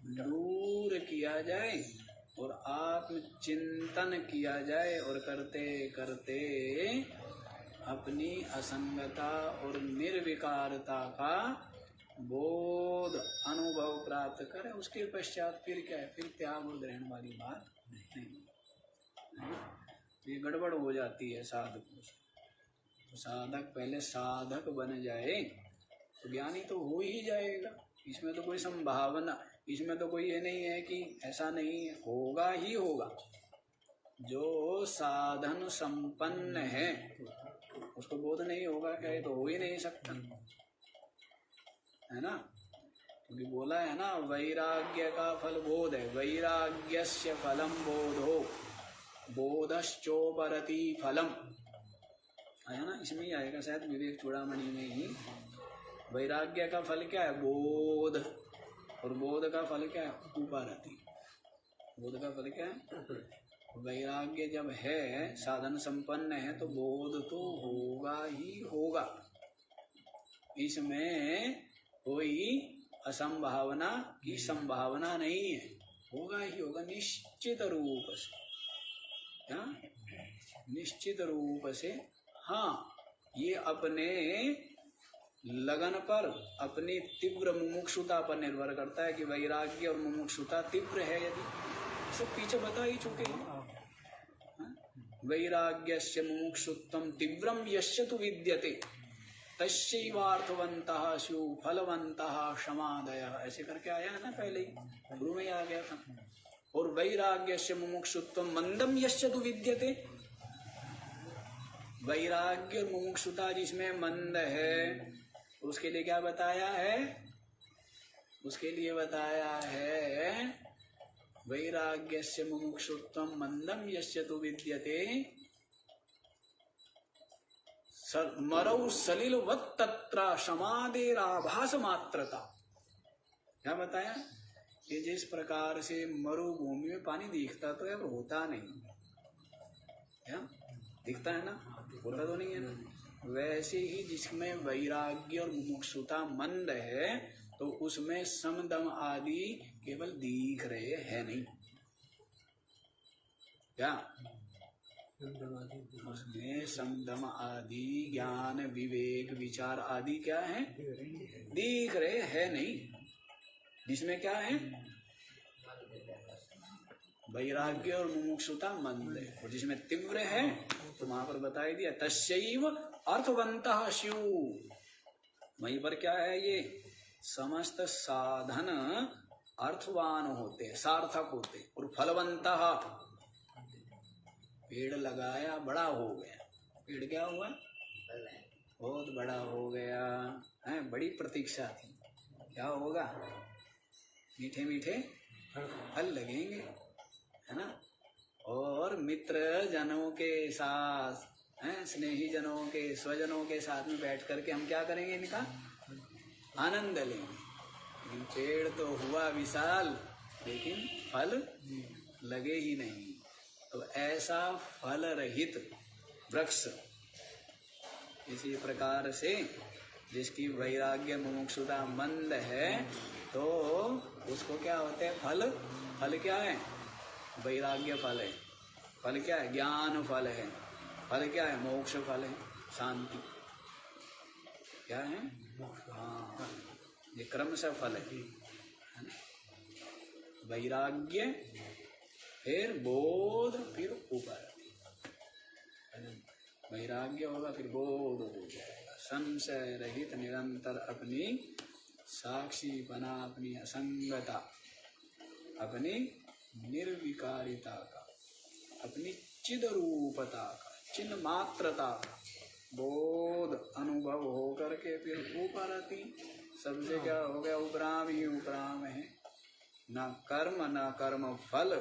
दूर किया जाए और आत्मचिंतन किया जाए, और करते करते अपनी असंगता और निर्विकारता का बोध अनुभव प्राप्त करें। उसके पश्चात फिर क्या है, फिर त्याग और ग्रहण वाली बात नहीं, ये गड़बड़ हो जाती है साधकों से। तो साधक पहले साधक बन जाए तो ज्ञानी तो हो ही जाएगा, इसमें तो कोई संभावना, इसमें तो कोई ये नहीं है कि ऐसा नहीं है, होगा ही होगा। जो साधन संपन्न है उसको बोध नहीं होगा क्या, ये तो हो ही नहीं सकता, है ना। क्योंकि बोला है ना, वैराग्य का फल बोध है, वैराग्यस्य फलम बोधो बोधश्चोपरति फलम, आया ना, इसमें ही आएगा शायद विवेक चूड़ामणि में ही। वैराग्य का फल क्या है, बोध, और बोध का फल क्या है, उपरति। बोध का फल क्या है, वैराग्य जब है, साधन संपन्न है, तो बोध तो होगा ही होगा, इसमें कोई असंभावना की संभावना नहीं है, होगा ही होगा निश्चित रूप से, क्या, निश्चित रूप से। हाँ, ये अपने लगन पर, अपनी तीव्र मुमुक्षुता पर निर्भर करता है कि वैराग्य और मुमुक्षुता तीव्र है, यदि सब पीछे बता ही चुके हैं। वैराग्यस्य मुमुक्षुत्वं तीव्रम यस्य तु विद्यते तस्यैवार्थवन्तः स्युः फलवन्तः क्षमादयः, ऐसे करके आया है ना, पहले ही शुरू में आ गया था। और वैराग्यस्य मुमुक्षुत्वं मंदम यस्य तु विद्यते, वैराग्य और मुमुक्षुता जिसमें मंद है उसके लिए क्या बताया है, उसके लिए बताया है वैराग्यस्य मुमुक्षुत्वं मंदम यस्य तु विद्यते मरौ सलिलवत् तत्र समादेराभास मात्रता। क्या बताया कि जिस प्रकार से मरुभूमि में पानी दिखता तो है, वो होता नहीं, क्या दिखता है ना, होता तो नहीं है ना, वैसे ही जिसमें वैराग्य और मुमुक्षुता मंद है तो उसमें समदम आदि केवल दिख रहे हैं नहीं, क्या उसमें समदम आदि ज्ञान विवेक विचार आदि क्या है, दिख रहे हैं नहीं। जिसमें क्या है, वैराग्य और मुमुक्षुता मंद है, और जिसमें तीव्र है तो वहां पर बताई दिया तस्यैव अर्थवन्तः स्युः। वहीं पर क्या है, ये समस्त साधन अर्थवान होते, सार्थक होते, और फलवन्तः, पेड़ लगाया बड़ा हो गया, पेड़ क्या हुआ, बहुत बड़ा हो गया है, बड़ी प्रतीक्षा थी, क्या होगा, मीठे मीठे फल लगेंगे, है ना। और मित्र जनों के साथ, हैं, स्नेही जनों के, स्वजनों के साथ में बैठ करके हम क्या करेंगे, इनका आनंद लेंगे। लेकिन पेड़ तो हुआ विशाल, लेकिन फल लगे ही नहीं। तो ऐसा फल रहित वृक्ष, इसी प्रकार से जिसकी वैराग्य मुमुक्षुता मंद है, तो उसको क्या होते हैं, फल, फल क्या है, वैराग्य फल है, फल क्या है, ज्ञान फल है, फल क्या है, मोक्ष फल है, शांति क्या है, हाँ, ये क्रम से फल है ना? वैराग्य, फिर बोध, फिर ऊपर, वैराग्य होगा, फिर बोध हो जाएगा, संशय रहित निरंतर अपनी साक्षी बना, अपनी असंगता, अपनी निर्विकारिता का, अपनी चिद रूपता का, चिन्ह मात्रता का बोध अनुभव हो करके फिर ऊपर आती, सबसे क्या हो गया, उपराम ही उपराम है, ना कर्म ना कर्म फल,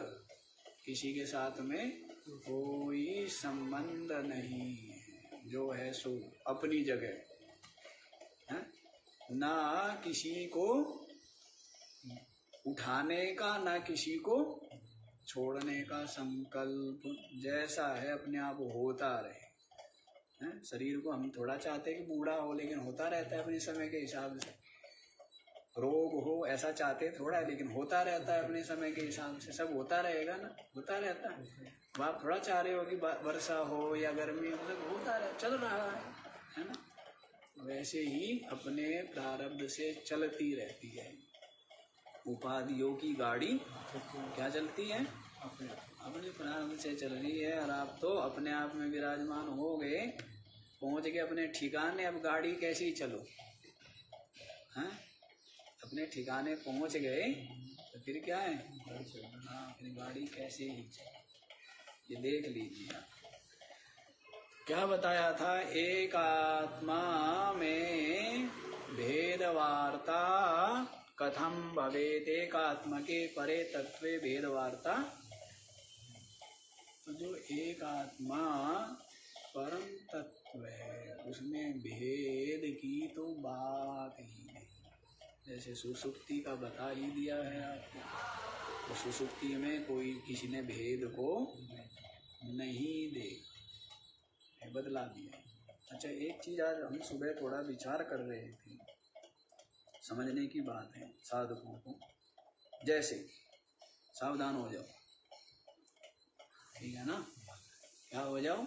किसी के साथ में कोई संबंध नहीं है, जो है सो अपनी जगह है, ना किसी को उठाने का, ना किसी को छोड़ने का संकल्प, जैसा है अपने आप होता रहे, है? शरीर को हम थोड़ा चाहते हैं कि बूढ़ा हो, लेकिन होता रहता है अपने समय के हिसाब से, रोग हो ऐसा चाहते थोड़ा है, लेकिन होता रहता है अपने समय के हिसाब से, सब होता रहेगा ना, होता रहता है। आप थोड़ा चाह रहे हो कि वर्षा हो या गर्मी हो, सब होता रहे, चल रहा है ना। वैसे ही अपने प्रारब्ध से चलती रहती है, उपाधियों की गाड़ी क्या चलती है, अपने प्रारब्ध से चल रही है, और आप तो अपने आप में विराजमान हो गए, पहुंच गए अपने ठिकाने, अब गाड़ी कैसे ही चलो, हाँ, अपने ठिकाने पहुंच गए तो फिर क्या है, हाँ, फिर गाड़ी कैसे ही चले, ये देख लीजिए आप। क्या बताया था, एक आत्मा में भेद वार्ता कथम भवेत, एक आत्मा के परे तत्वे भेद वार्ता, तो जो एक आत्मा परम तत्व है, उसमें भेद की तो बात ही नहीं। जैसे सुसुप्ति का बता ही दिया है आपको, तो सुसुप्ति में कोई किसी ने भेद को नहीं दे, बदला दिया। अच्छा, एक चीज आज हम सुबह थोड़ा विचार कर रहे थे, समझने की बात है साधकों को, जैसे सावधान हो जाओ, ठीक है ना, क्या हो जाओ,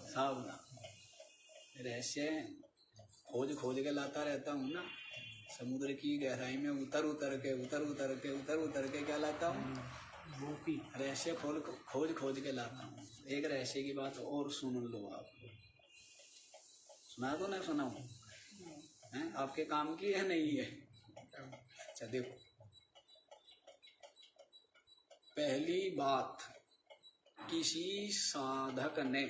सावधान। रहस्य खोज खोज के लाता रहता हूँ ना, समुद्र की गहराई में उतर उतर के क्या लाता हूँ, रहस्य खोज खोज के लाता हूँ। एक रहस्य की बात और सुन लो आप, सुना दो ना, सुनाऊं है, आपके काम की है नहीं है। अच्छा देखो, पहली बात, किसी साधक ने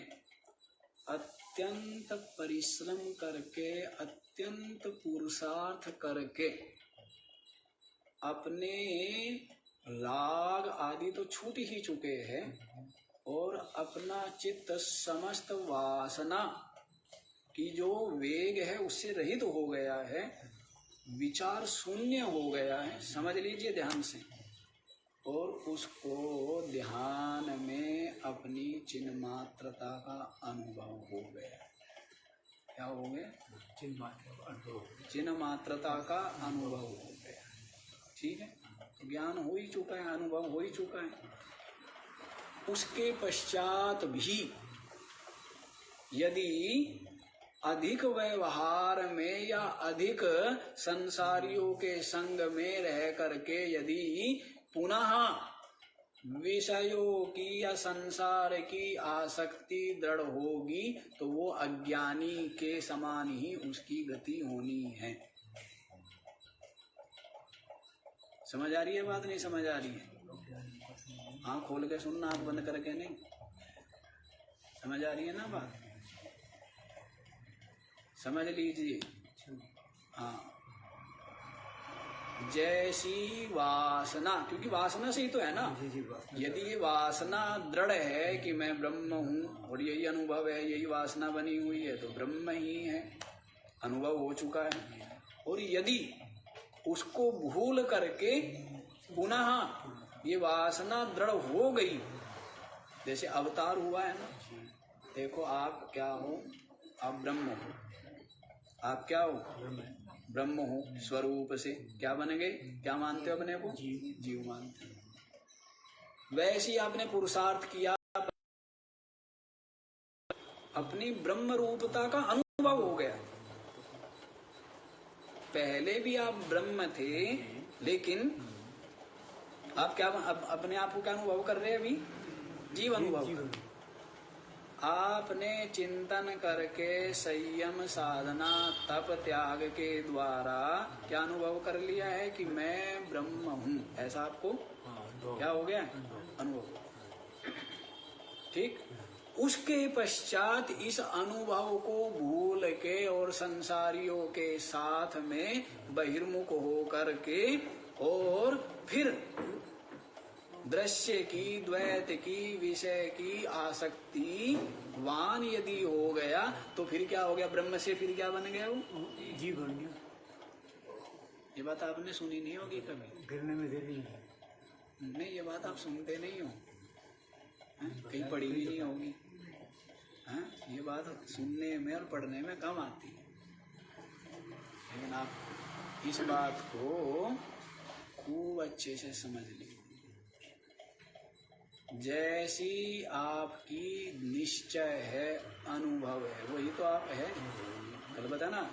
अत्यंत परिश्रम करके, अत्यंत पुरुषार्थ करके अपने राग आदि तो छूट ही चुके हैं, और अपना चित्त समस्त वासना की जो वेग है उससे रहित हो गया है, विचार शून्य हो गया है, समझ लीजिए ध्यान से, और उसको ध्यान में अपनी चिन्ह मात्रता का अनुभव हो गया। क्या हो गया, चिन्ह मात्रता का अनुभव हो गया, ठीक है, तो ज्ञान हो ही चुका है, अनुभव हो ही चुका है। उसके पश्चात भी यदि अधिक व्यवहार में या अधिक संसारियों के संग में रह करके यदि पुनः विषयों की या संसार की आसक्ति दृढ़ होगी तो वो अज्ञानी के समान ही उसकी गति होनी है। समझ आ रही है बात? नहीं समझ आ रही है? हाँ, खोल के सुनना, आँख बंद करके नहीं। समझ आ रही है ना बात? समझ लीजिए। हाँ, जैसी वासना, क्योंकि वासना से ही तो है ना। यदि ये वासना दृढ़ है कि मैं ब्रह्म हूँ और यही अनुभव है, यही वासना बनी हुई है, तो ब्रह्म ही है, अनुभव हो चुका है। और यदि उसको भूल करके पुनः ये वासना दृढ़ हो गई, जैसे अवतार हुआ है ना, देखो आप क्या हो? आप ब्रह्म हो। आप क्या हो? ब्रह्म हो। स्वरूप से क्या बन गए? क्या मानते हो अपने को? जीव मानते हो। वैसे ही आपने पुरुषार्थ किया, अपनी ब्रह्म रूपता का अनुभव हो गया। पहले भी आप ब्रह्म थे, लेकिन आप क्या अपने आप को क्या अनुभव कर रहे हैं? अभी जीव अनुभव कर रहे हैं। आपने चिंतन करके संयम साधना तप त्याग के द्वारा क्या अनुभव कर लिया है कि मैं ब्रह्म हूँ, ऐसा आपको क्या हो गया? अनुभव। ठीक। उसके पश्चात इस अनुभव को भूल के और संसारियों के साथ में बहिर्मुख हो करके और फिर दृश्य की, द्वैत की, विषय की आसक्ति वान यदि हो गया तो फिर क्या हो गया? ब्रह्म से फिर क्या बन गया? वो जीव बन गया। ये बात आपने सुनी नहीं होगी कभी। गिरने में देरी नहीं, ये बात आप सुनते नहीं हो, कहीं पढ़ी भी नहीं होगी। ये बात सुनने में और पढ़ने में कम आती है, लेकिन आप इस बात को खूब अच्छे से समझ लीजिए। जैसी आपकी निश्चय है, अनुभव है, वही तो आप है। कल बताया ना,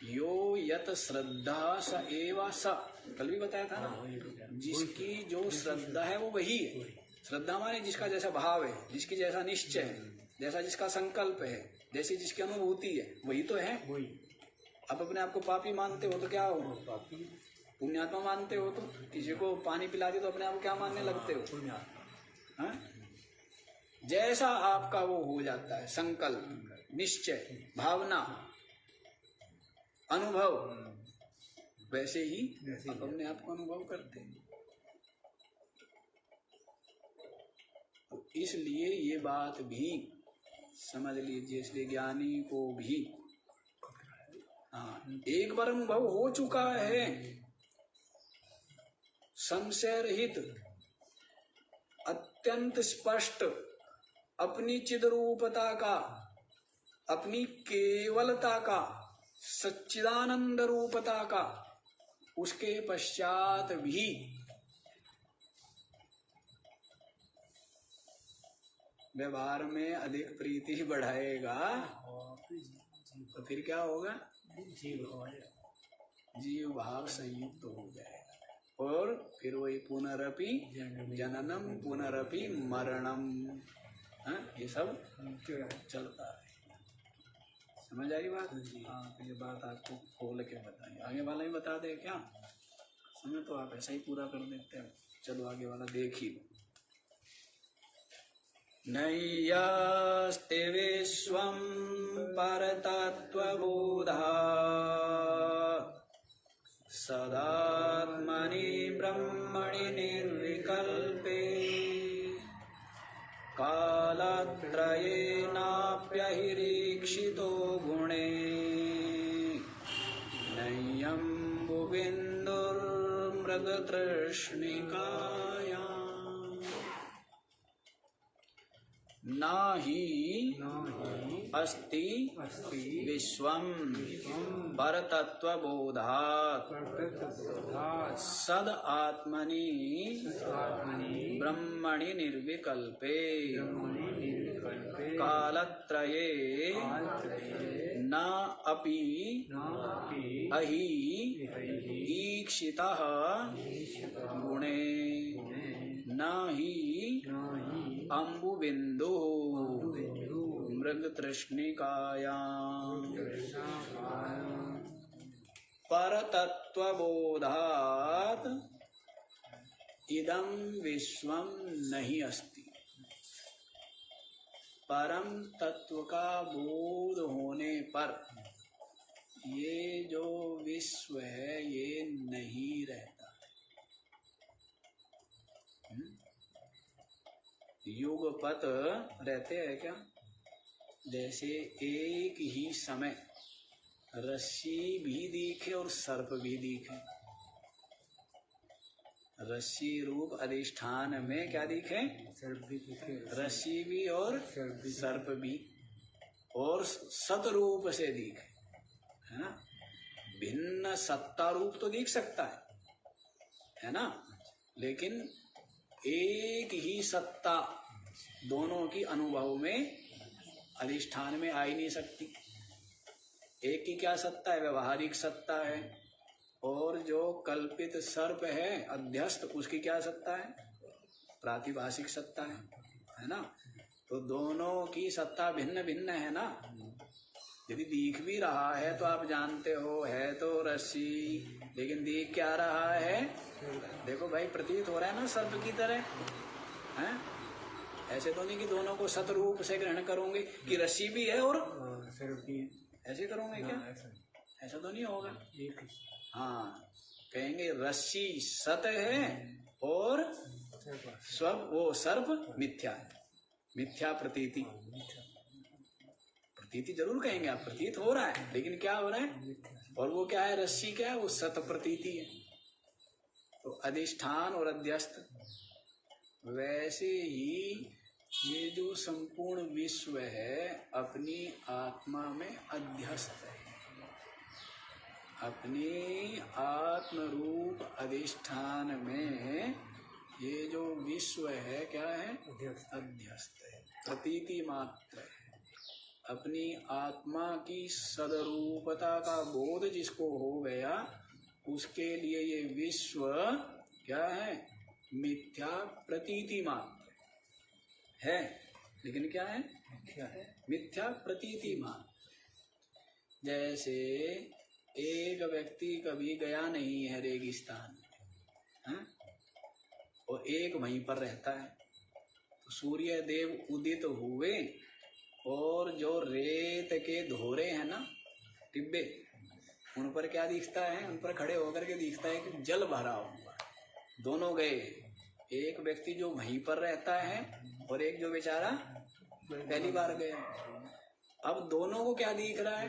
यो यत श्रद्धा स एवा स, कल भी बताया था ना। जिसकी जो श्रद्धा है वो वही है। श्रद्धा माने जिसका जैसा भाव है, जिसकी जैसा निश्चय है, जैसा जिसका संकल्प है, जैसी जिसकी अनुभूति है, वही तो है। आप अपने आप को पापी मानते हो तो क्या हो? पापी। पुण्यात्मा मानते हो तो किसी को पानी पिला दे तो अपने आप को क्या मानने लगते हो? हाँ? जैसा आपका वो हो जाता है, संकल्प, निश्चय, भावना, अनुभव, वैसे ही आप अपने आप को अनुभव करते हैं। तो इसलिए ये बात भी समझ लीजिए, इसलिए ज्ञानी को भी एक बार अनुभव हो चुका है, संशय रहित, अत्यंत स्पष्ट अपनी चिद्रूपता का, अपनी केवलता का, सच्चिदानंद रूपता का, उसके पश्चात भी व्यवहार में अधिक प्रीति बढ़ाएगा तो फिर क्या होगा? जीव भाव संयुक्त हो जाएगा और फिर वही पुनरपि जननम पुनरपि मरणम, ये सब चलता है। समझ आई बात? हाँ, तो ये बात आपको खोल के बताइए। आगे वाला ही बता दे क्या? समय तो आप ऐसा ही पूरा कर देते हो। चलो आगे वाला देख ही लो। नैयास्ति विश्वं परतत्त्वबोधा सदात्मनि ब्रह्मणि निर्विकल्पे कालत्रयेनाप्यहिरीक्षितो गुणे नय्यं भुविन्दुर्मृगतृष्णिकाया नाहि अस्ति विश्वं परतत्त्वबोधात् सद आत्मनि ब्रह्मणि निर्विकल्पे कालत्रये न अपि अहि ईक्षितः गुणे न ही अम्बुबिंदु मृग तृष्णिकायां परतत्वबोधात् इदं विश्वं नहीं अस्ति। परम तत्व का बोध होने पर ये जो विश्व है ये नहीं रहता। युगपत रहते हैं क्या? जैसे एक ही समय रस्सी भी दिखे और सर्प भी दिखे। रस्सी रूप अधिष्ठान में क्या दिखे? सर्प भी दिखे, रस्सी भी और सर्प भी, और सतरूप से दिखे, है ना? भिन्न सत्ता रूप तो दिख सकता है ना? लेकिन एक ही सत्ता दोनों की अनुभव में अधिष्ठान में आ ही नहीं सकती। एक की क्या सत्ता है? व्यवहारिक सत्ता है। और जो कल्पित सर्प है अध्यस्त, उसकी क्या सत्ता है? प्रातिभाषिक सत्ता है ना? तो दोनों की सत्ता भिन्न भिन्न है ना। यदि दिख भी रहा है तो आप जानते हो है तो रस्सी, लेकिन दिख क्या रहा है? देखो भाई, प्रतीत हो रहा है ना सर्प की तरह, हैं? ऐसे तो नहीं कि दोनों को सतरूप से ग्रहण करोगे कि रस्सी भी है और सर्प भी, ऐसे करोगे क्या? ऐसा तो नहीं होगा। हाँ, कहेंगे रस्सी सत है और सब वो सर्प मिथ्या है। मिथ्या प्रतीति, प्रतीति जरूर कहेंगे आप, प्रतीत हो रहा है, लेकिन क्या हो रहा है? और वो क्या है? रस्सी क्या है? वो सत प्रतीति है। तो अधिष्ठान और अध्यस्त, वैसे ही ये जो संपूर्ण विश्व है अपनी आत्मा में अध्यस्त है। अपनी आत्म रूप अधिष्ठान में ये जो विश्व है क्या है? अध्यस्त है, प्रतीति मात्र है। अपनी आत्मा की सदरूपता का बोध जिसको हो गया, उसके लिए ये विश्व क्या है? मिथ्या प्रतीति मात्र है। लेकिन क्या है? मिथ्या प्रतीति मात्र। जैसे एक व्यक्ति कभी गया नहीं है रेगिस्तान में, और एक वहीं पर रहता है। तो सूर्य देव उदित हुए और जो रेत के धोरे हैं ना, टिब्बे, उन पर क्या दिखता है? उन पर खड़े होकर के दिखता है कि जल भरा हुआ। दोनों गए, एक व्यक्ति जो वहीं पर रहता है और एक जो बेचारा पहली बार गया। अब दोनों को क्या दिख रहा है?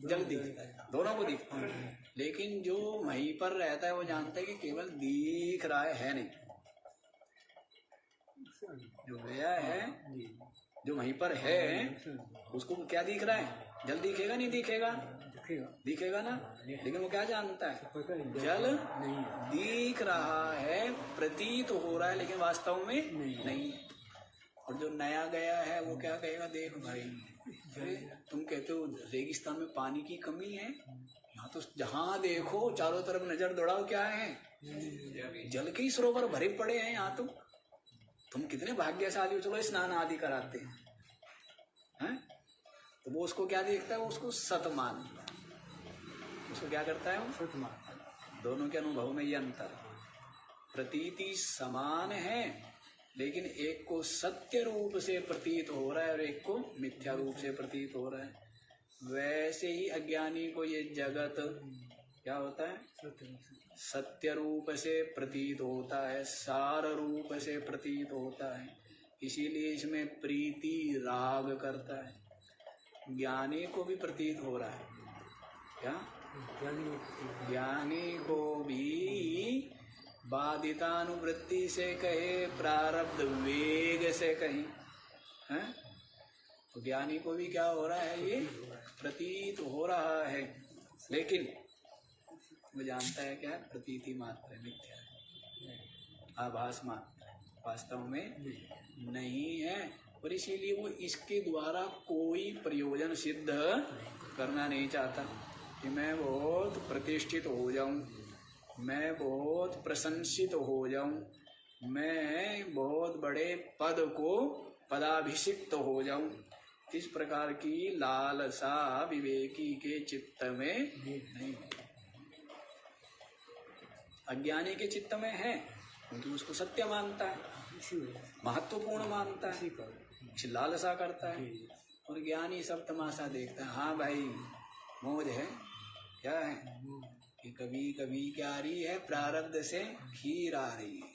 जल दिखता है, दोनों को दिखता है। लेकिन जो वहीं पर रहता है वो जानता है कि केवल दिख रहा है नहीं। जो गया है, जो वहीं पर है, उसको क्या दिख रहा है? जल दिखेगा नहीं दिखेगा? दिखेगा ना। लेकिन वो क्या जानता है? जल दिख रहा है, प्रतीत हो रहा है, लेकिन वास्तव में नहीं। और जो नया गया है वो क्या कहेगा? देख भाई, तुम कहते हो रेगिस्तान में पानी की कमी है, यहाँ तो जहाँ देखो चारों तरफ नजर दौड़ाओ, क्या है? जल के ही सरोवर भरे पड़े हैं यहाँ तो। तुम कितने भाग्यशाली हो, चलो स्नान आदि कराते हैं। तो वो उसको क्या देखता है? वो उसको सत मानता है। उसको क्या करता है? वो सत मानता है। दोनों के अनुभव में ये अंतर, प्रतीति समान है, लेकिन एक को सत्य रूप से प्रतीत हो रहा है और एक को मिथ्या रूप से प्रतीत हो रहा है। वैसे ही अज्ञानी को ये जगत क्या होता है? सत्य रूप से प्रतीत होता है, सार रूप से प्रतीत होता है। इसीलिए इसमें प्रीति राग करता है। ज्ञानी को भी प्रतीत हो रहा है क्या? ज्ञानी को भी बाधितानुवृत्ति से कहे, प्रारब्ध वेग से कहीं, है? तो ज्ञानी को भी क्या हो रहा है? ये प्रतीत हो रहा है, लेकिन वो जानता है क्या? प्रतीति मात्र है, मिथ्या है, आभास मात्र है, वास्तव में नहीं है। और इसीलिए वो इसके द्वारा कोई प्रयोजन सिद्ध करना नहीं चाहता कि मैं बहुत प्रतिष्ठित हो जाऊं, मैं बहुत प्रशंसित हो जाऊं, मैं बहुत बड़े पद को पदाभिषिक्त हो जाऊं। इस प्रकार की लालसा विवेकी के चित्त में नहीं है। अज्ञानी के चित्त में है क्योंकि उसको सत्य मानता है, महत्वपूर्ण मानता है, लालसा करता है। और ज्ञानी सब तमाशा देखता है। हाँ भाई मौज है, क्या है कि कभी कभी क्या आ रही है, प्रारब्ध से खीर आ रही है।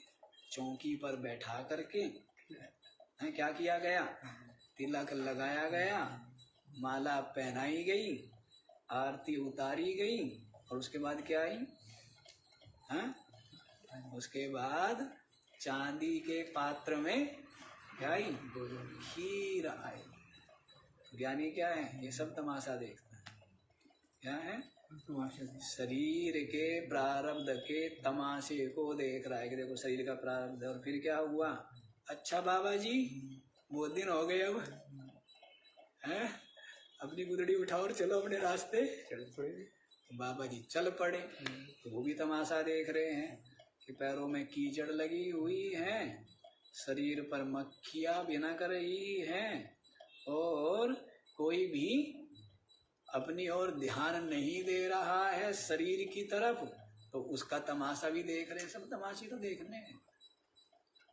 चौकी पर बैठा करके है, क्या किया गया, तिलक लगाया गया, माला पहनाई गई, आरती उतारी गई, और उसके बाद क्या आई, हाँ? उसके बाद चांदी के पात्र में क्या आई, खीर आई। ज्ञानी क्या है, ये सब तमाशा देखता है। क्या है, शरीर के प्रारब्ध के तमाशे को देख रहा है कि देखो शरीर का प्रारब्ध। और फिर क्या हुआ, अच्छा बाबा जी बहुत दिन हो गए, अब हैं, अपनी गुदड़ी उठाओ और चलो अपने रास्ते। चल पड़े बाबा जी, चल पड़े। तो वो भी तमाशा देख रहे हैं कि पैरों में कीचड़ लगी हुई है, शरीर पर मक्खियां भिनक रही हैं, और कोई भी अपनी ओर ध्यान नहीं दे रहा है शरीर की तरफ। तो उसका तमाशा भी देख रहे हैं। सब तमाशे तो देखने हैं।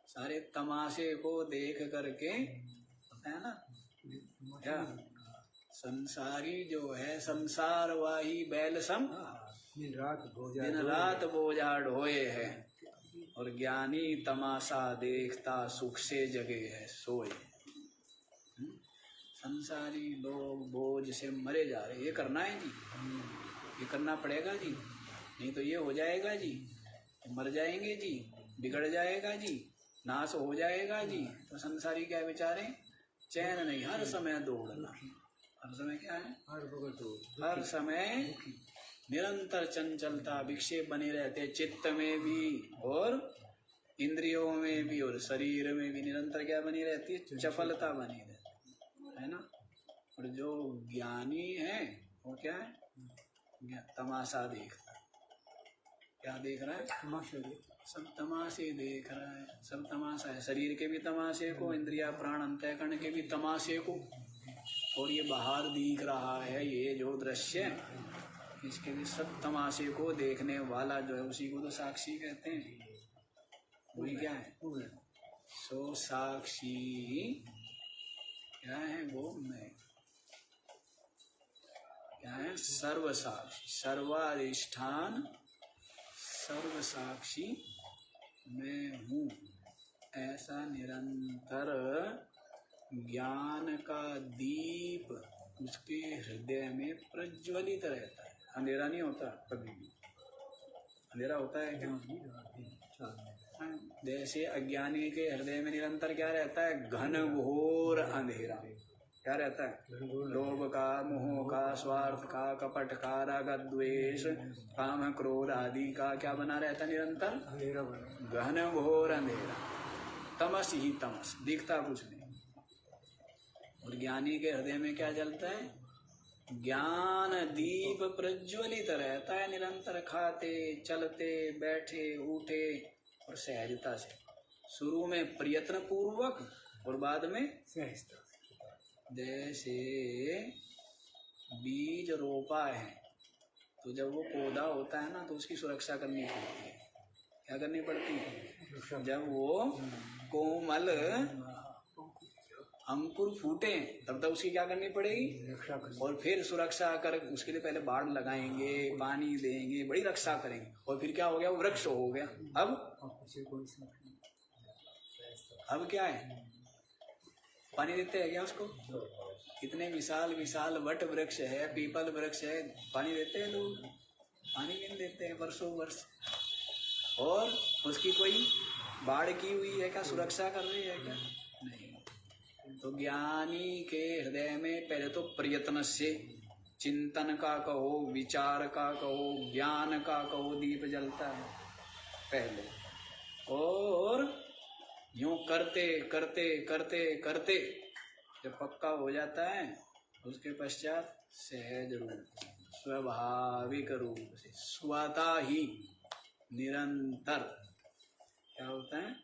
सारे तमाशे को देख करके होता है ना, क्या संसारी जो है, संसार वाही बैल सम दिन रात बोझा ढोए है। और ज्ञानी तमाशा देखता सुख से जगे है सोए। संसारी लोग बोझ से मरे जा रहे। ये करना है जी, ये करना पड़ेगा जी, नहीं तो ये हो जाएगा जी, मर जाएंगे जी, बिगड़ जाएगा जी, नाश हो जाएगा जी। तो संसारी क्या बेचारे, चैन नहीं, हर समय दौड़ना। हर समय क्या है, हर समय निरंतर चंचलता, विक्षेप बने रहते, चित्त में भी और इंद्रियों में भी और शरीर में भी निरंतर क्या बनी रहती है, चपलता बनी रहती है ना। और जो ज्ञानी है वो क्या है, तमाशा देखता है। क्या देख रहा है, सब तमाशे देख रहा है। सब तमाशा है, शरीर के भी तमाशे को, इंद्रिया प्राण अंतःकरण के भी तमाशे को। और ये बाहर दिख रहा है ये जो दृश्य, इसके भी सब तमाशे को देखने वाला जो है उसी को तो साक्षी कहते हैं। वही क्या है, सो साक्षी क्या है, वो मैं क्या है, सर्व साक्षी, सर्वाधिष्ठान सर्व साक्षी मैं हूँ। ऐसा निरंतर ज्ञान का दीप उसके हृदय में प्रज्वलित रहता है। अंधेरा नहीं होता कभी भी। अंधेरा होता है क्या, जैसे अज्ञानी के हृदय में निरंतर क्या रहता है, घन घोर अंधेरा। क्या रहता है, लोभ का, मोह का, स्वार्थ का, कपट का, राग द्वेष, काम क्रोध आदि का क्या बना रहता है, निरंतर घन घोर अंधेरा। तमस ही तमस, दिखता कुछ नहीं। और ज्ञानी के हृदय में क्या जलता है, ज्ञान दीप प्रज्वलित रहता है निरंतर, खाते चलते बैठे उठे और सहजता से। शुरू में प्रयत्न पूर्वक और बाद में सहजता। जैसे बीज रोपा है तो जब वो पौधा होता है ना तो उसकी सुरक्षा करनी पड़ती है। क्या करनी पड़ती है, जब वो कोमल अंकुर फूटे तब तक उसकी क्या करनी पड़ेगी, और फिर सुरक्षा कर, उसके लिए पहले बाड़ लगाएंगे, पानी देंगे, बड़ी रक्षा करेंगे, और फिर क्या हो गया, वो वृक्ष हो गया। अब क्या है, पानी देते हैं क्या उसको, इतने विशाल विशाल वट वृक्ष है, पीपल वृक्ष है, पानी देते हैं लोग, पानी नहीं देते हैं वर्षों वर्ष। और उसकी कोई बाढ़ की हुई है क्या, सुरक्षा कर रही है क्या, नहीं। तो ज्ञानी के हृदय में पहले तो प्रयत्न से, चिंतन का कहो, विचार का कहो, ज्ञान का कहो, दीप जलता है पहले। और यूं करते करते करते करते जब पक्का हो जाता है उसके पश्चात सहज रूप, स्वाभाविक रूप से, स्वतः ही निरंतर क्या होता है,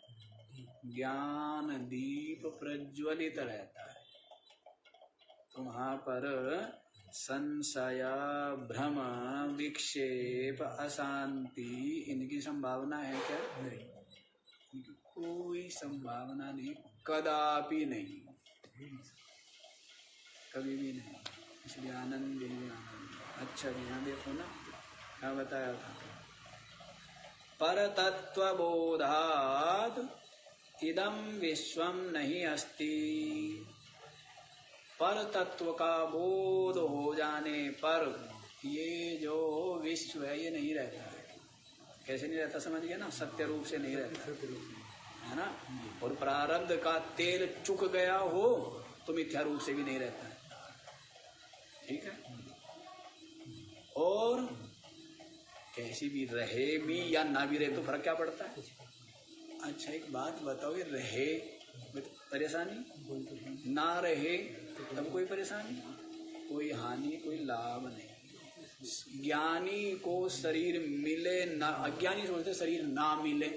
ज्ञान दीप प्रज्वलित रहता है। तो वहां पर संशय, भ्रम, विक्षेप, अशांति इनकी संभावना है क्या? नहीं, इनकी कोई संभावना नहीं, कदापि नहीं, कभी भी नहीं। इसलिए आनंद ही आनंद। अच्छा ध्यान देखो ना क्या बताया था। पर तत्वबोधात् इदं विश्वम नहीं अस्ति। पर तत्व का बोध हो जाने पर ये जो विश्व है ये नहीं रहता है। कैसे नहीं रहता समझ गया ना? सत्य रूप से नहीं रहता है ना। और प्रारब्ध का तेल चुक गया हो तो मिथ्या रूप से भी नहीं रहता है। ठीक है। और कैसी भी रहे भी या ना भी रहे तो फर्क क्या पड़ता है? अच्छा एक बात बताओ, ये रहे परेशानी, ना रहे तब कोई परेशानी, कोई हानि, कोई लाभ नहीं। ज्ञानी को शरीर मिले ना, अज्ञानी सोचते शरीर ना मिले।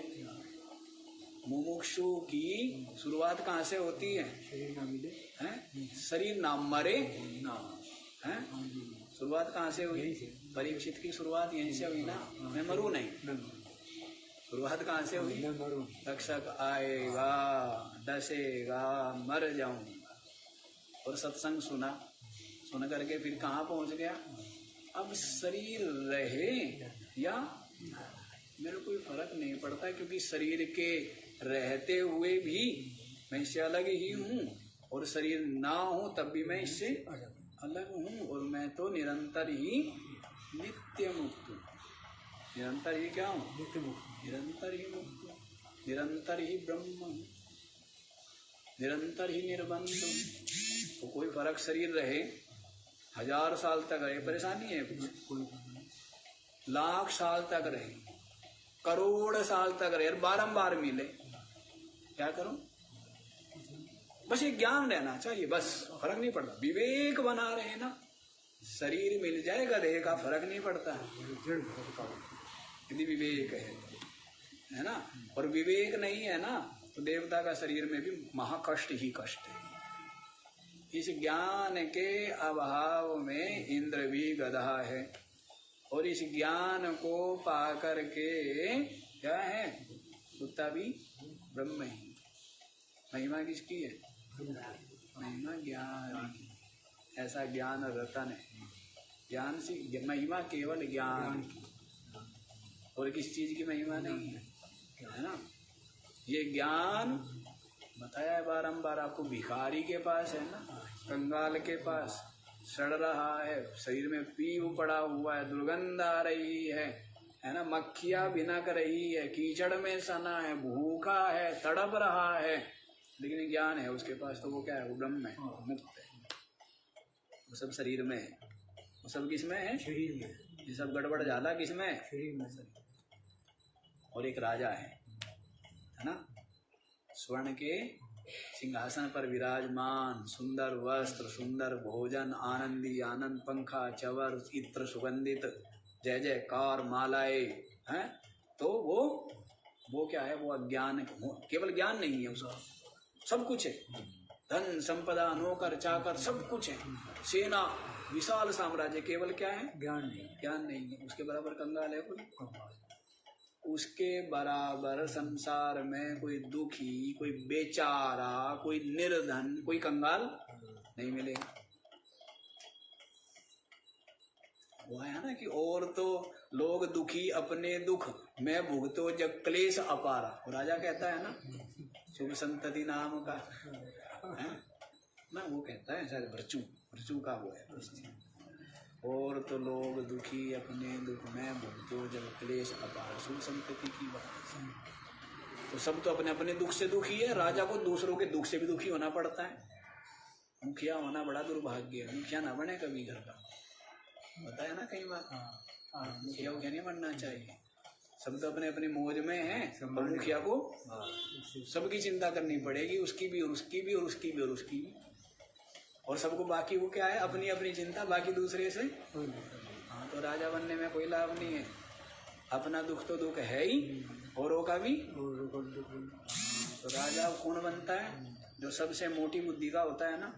मुमुक्षु की शुरुआत कहाँ से होती है? शरीर ना मिले, हैं? शरीर ना मरे ना, हैं? शुरुआत कहाँ से हुई? परीक्षित की शुरुआत यहीं से हुई ना। मैं मरूं नहीं, शुरुआत कहाँ से हुई? रक्षक आएगा, डसेगा, मर जाऊंगा। और सत्संग सुना, सुन करके फिर कहाँ पहुंच गया? अब शरीर रहे या मेरे कोई फर्क नहीं पड़ता, क्योंकि शरीर के रहते हुए भी मैं इससे अलग ही हूँ, और शरीर ना हो तब भी मैं इससे अलग हूँ। और मैं तो निरंतर ही नित्य मुक्त हूँ। निरंतर ही क्या हूँ? नित्य मुक्त। निरंतर ही मुक्त हूँ, निरंतर ही ब्रह्म हूँ, निरंतर ही निर्बंध हूँ। तो कोई फर्क शरीर रहे, 1000 साल तक रहे, परेशानी है कुछ? लाख साल तक रहे, करोड़ साल तक रहे, बारंबार मिले, क्या करूं? बस ये ज्ञान रहना चाहिए, बस फर्क नहीं पड़ता। विवेक बना रहे ना, शरीर मिल जाए गधे का, फर्क नहीं पड़ता यदि विवेक है ना। और विवेक नहीं है ना तो देवता का शरीर में भी महाकष्ट ही कष्ट है। इस ज्ञान के अभाव में इंद्र भी गधा है, और इस ज्ञान को पाकर के क्या है? कुत्ता भी ब्रह्म ही। महिमा किसकी है? महिमा ज्ञान की। ऐसा ज्ञान रतन है, ज्ञान से महिमा केवल ज्ञान की, और किस चीज की महिमा नहीं है ना। ये ज्ञान बताया है बारंबार आपको। भिखारी के पास है ना, कंगाल के पास सड़ रहा है, शरीर में पीव पड़ा हुआ है, दुर्गंध आ रही है ना, मक्खियां भिनक रही है, कीचड़ में सना है, भूखा है, तड़प रहा है, लेकिन ज्ञान है उसके पास, तो वो क्या है? वो ब्रह्म है, मुक्त है। वो सब शरीर में है। वो सब किसमें है? शरीर में। ये सब गड़बड़ जाला किसमें? शरीर में। और एक राजा है ना, स्वर्ण के सिंहासन पर विराजमान, सुंदर वस्त्र, सुंदर भोजन, आनंदी आनंद, पंखा, चवर, इत्र सुगंधित, जय जयकार, मालाएं हैं। तो वो क्या है? वो अज्ञान, केवल ज्ञान नहीं है उसका, सब कुछ है। धन संपदा, नौकर चाकर, सब कुछ है। सेना, विशाल साम्राज्य, केवल क्या है? ज्ञान नहीं। ज्ञान नहीं है। उसके बराबर कंगाल है कोई? उसके बराबर संसार में कोई दुखी, कोई बेचारा, कोई निर्धन, कोई कंगाल नहीं मिलेगा। वो है ना कि और तो लोग दुखी अपने दुख मैं भुगतो जग क्लेश अपारा। राजा कहता है ना, शुभ संतति नाम का है ना, वो कहता है शायद भरचू का वो है। और तो लोग दुखी अपने दुख में भुगतो जब क्लेश अपार। शुभ संतति की बात है। तो सब तो अपने अपने दुख से दुखी है। राजा को दूसरों के दुख से भी दुखी होना पड़ता है। मुखिया होना बड़ा दुर्भाग्य है। मुखिया ना बने कभी घर का, बताया ना कई बार। मुखिया को क्या नहीं बनना चाहिए। सब तो अपने अपने मौज में है, और मुखिया को सबकी चिंता करनी पड़ेगी, उसकी भी और उसकी भी और उसकी भी और उसकी भी। और सबको बाकी वो क्या है? अपनी अपनी चिंता, बाकी दूसरे से। हाँ, तो राजा बनने में कोई लाभ नहीं है। अपना दुख तो दुख है ही, औरों का भी तो राजा कौन बनता है? जो सबसे मोटी बुद्धि का होता है ना,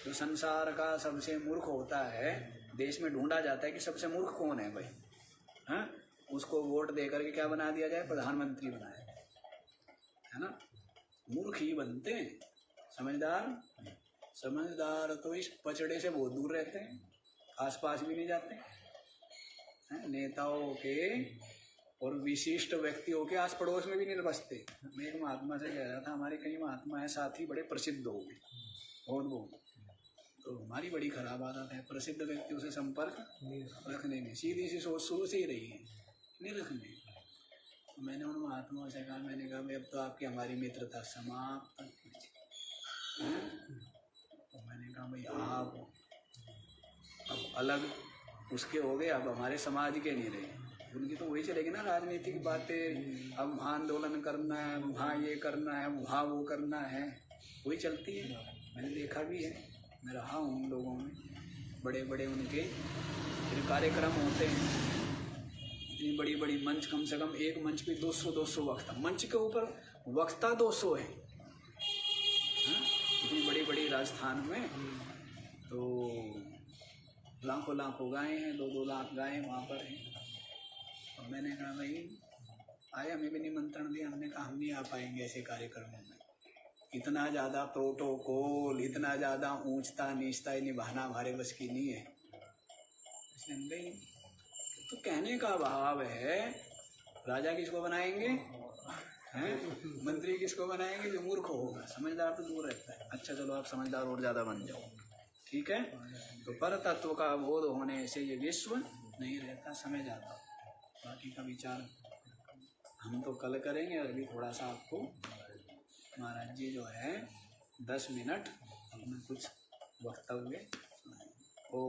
जो संसार का सबसे मूर्ख होता है, देश में ढूंढा जाता है कि सबसे मूर्ख कौन है भाई, हाँ, उसको वोट दे करके क्या बना दिया जाए? प्रधानमंत्री बनाया जाए, है ना। मूर्ख ही बनते हैं, समझदार तो इस पचड़े से बहुत दूर रहते हैं, आसपास भी नहीं जाते हैं। नेताओं के और विशिष्ट व्यक्तियों के आस पड़ोस में भी नहीं बसते। मैं एक महात्मा से कह रहा था, हमारे कई महात्मा है साथी बड़े प्रसिद्ध हो गए, बहुत, तो हमारी बड़ी खराब आदत है प्रसिद्ध व्यक्तियों से संपर्क रखने में, सीधी सी सोच शुरू से ही रही है, नहीं रखने। तो मैंने उन महात्माओं से कहा, मैंने कहा भाई अब तो आपकी हमारी मित्रता समाप्त। तो मैंने कहा भाई आप अब अलग उसके हो गए, अब हमारे समाज के नहीं रहे। उनकी तो वही चलेगी ना राजनीतिक बातें, अब वहाँ आंदोलन करना है, वहाँ ये करना है, वहाँ वो करना है, वही चलती है। मैंने देखा भी है, मैं रहा हूँ उन लोगों में, बड़े बड़े उनके कार्यक्रम होते हैं, इतनी बड़ी बड़ी मंच, कम से कम एक मंच पे 200 वक्ता, मंच के ऊपर वक्ता 200 है, इतनी बड़ी बड़ी राजस्थान में। तो लाखों गायें हैं, 2-2 लाख गायें वहाँ पर हैं। और मैंने कहा भाई आए, हमें भी निमंत्रण दिया, हमने कहा हम नहीं आ पाएंगे ऐसे कार्यक्रमों में, इतना ज़्यादा प्रोटोकॉल, इतना ज़्यादा ऊंचता नीचता निभाना हमारे बस की नहीं है। नहीं, तो कहने का भाव है, राजा किसको बनाएंगे हैं, मंत्री किसको बनाएंगे? जो मूर्ख होगा, समझदार तो दूर रहता है। अच्छा चलो आप समझदार और ज़्यादा बन जाओ, ठीक है। तो पर तत्व का बोध होने से ये विश्व नहीं रहता, समय जाता। बाकी का विचार हम तो कल करेंगे। अभी थोड़ा सा आपको महाराज जी जो है 10 मिनट अपना कुछ वक्तव्य। ओ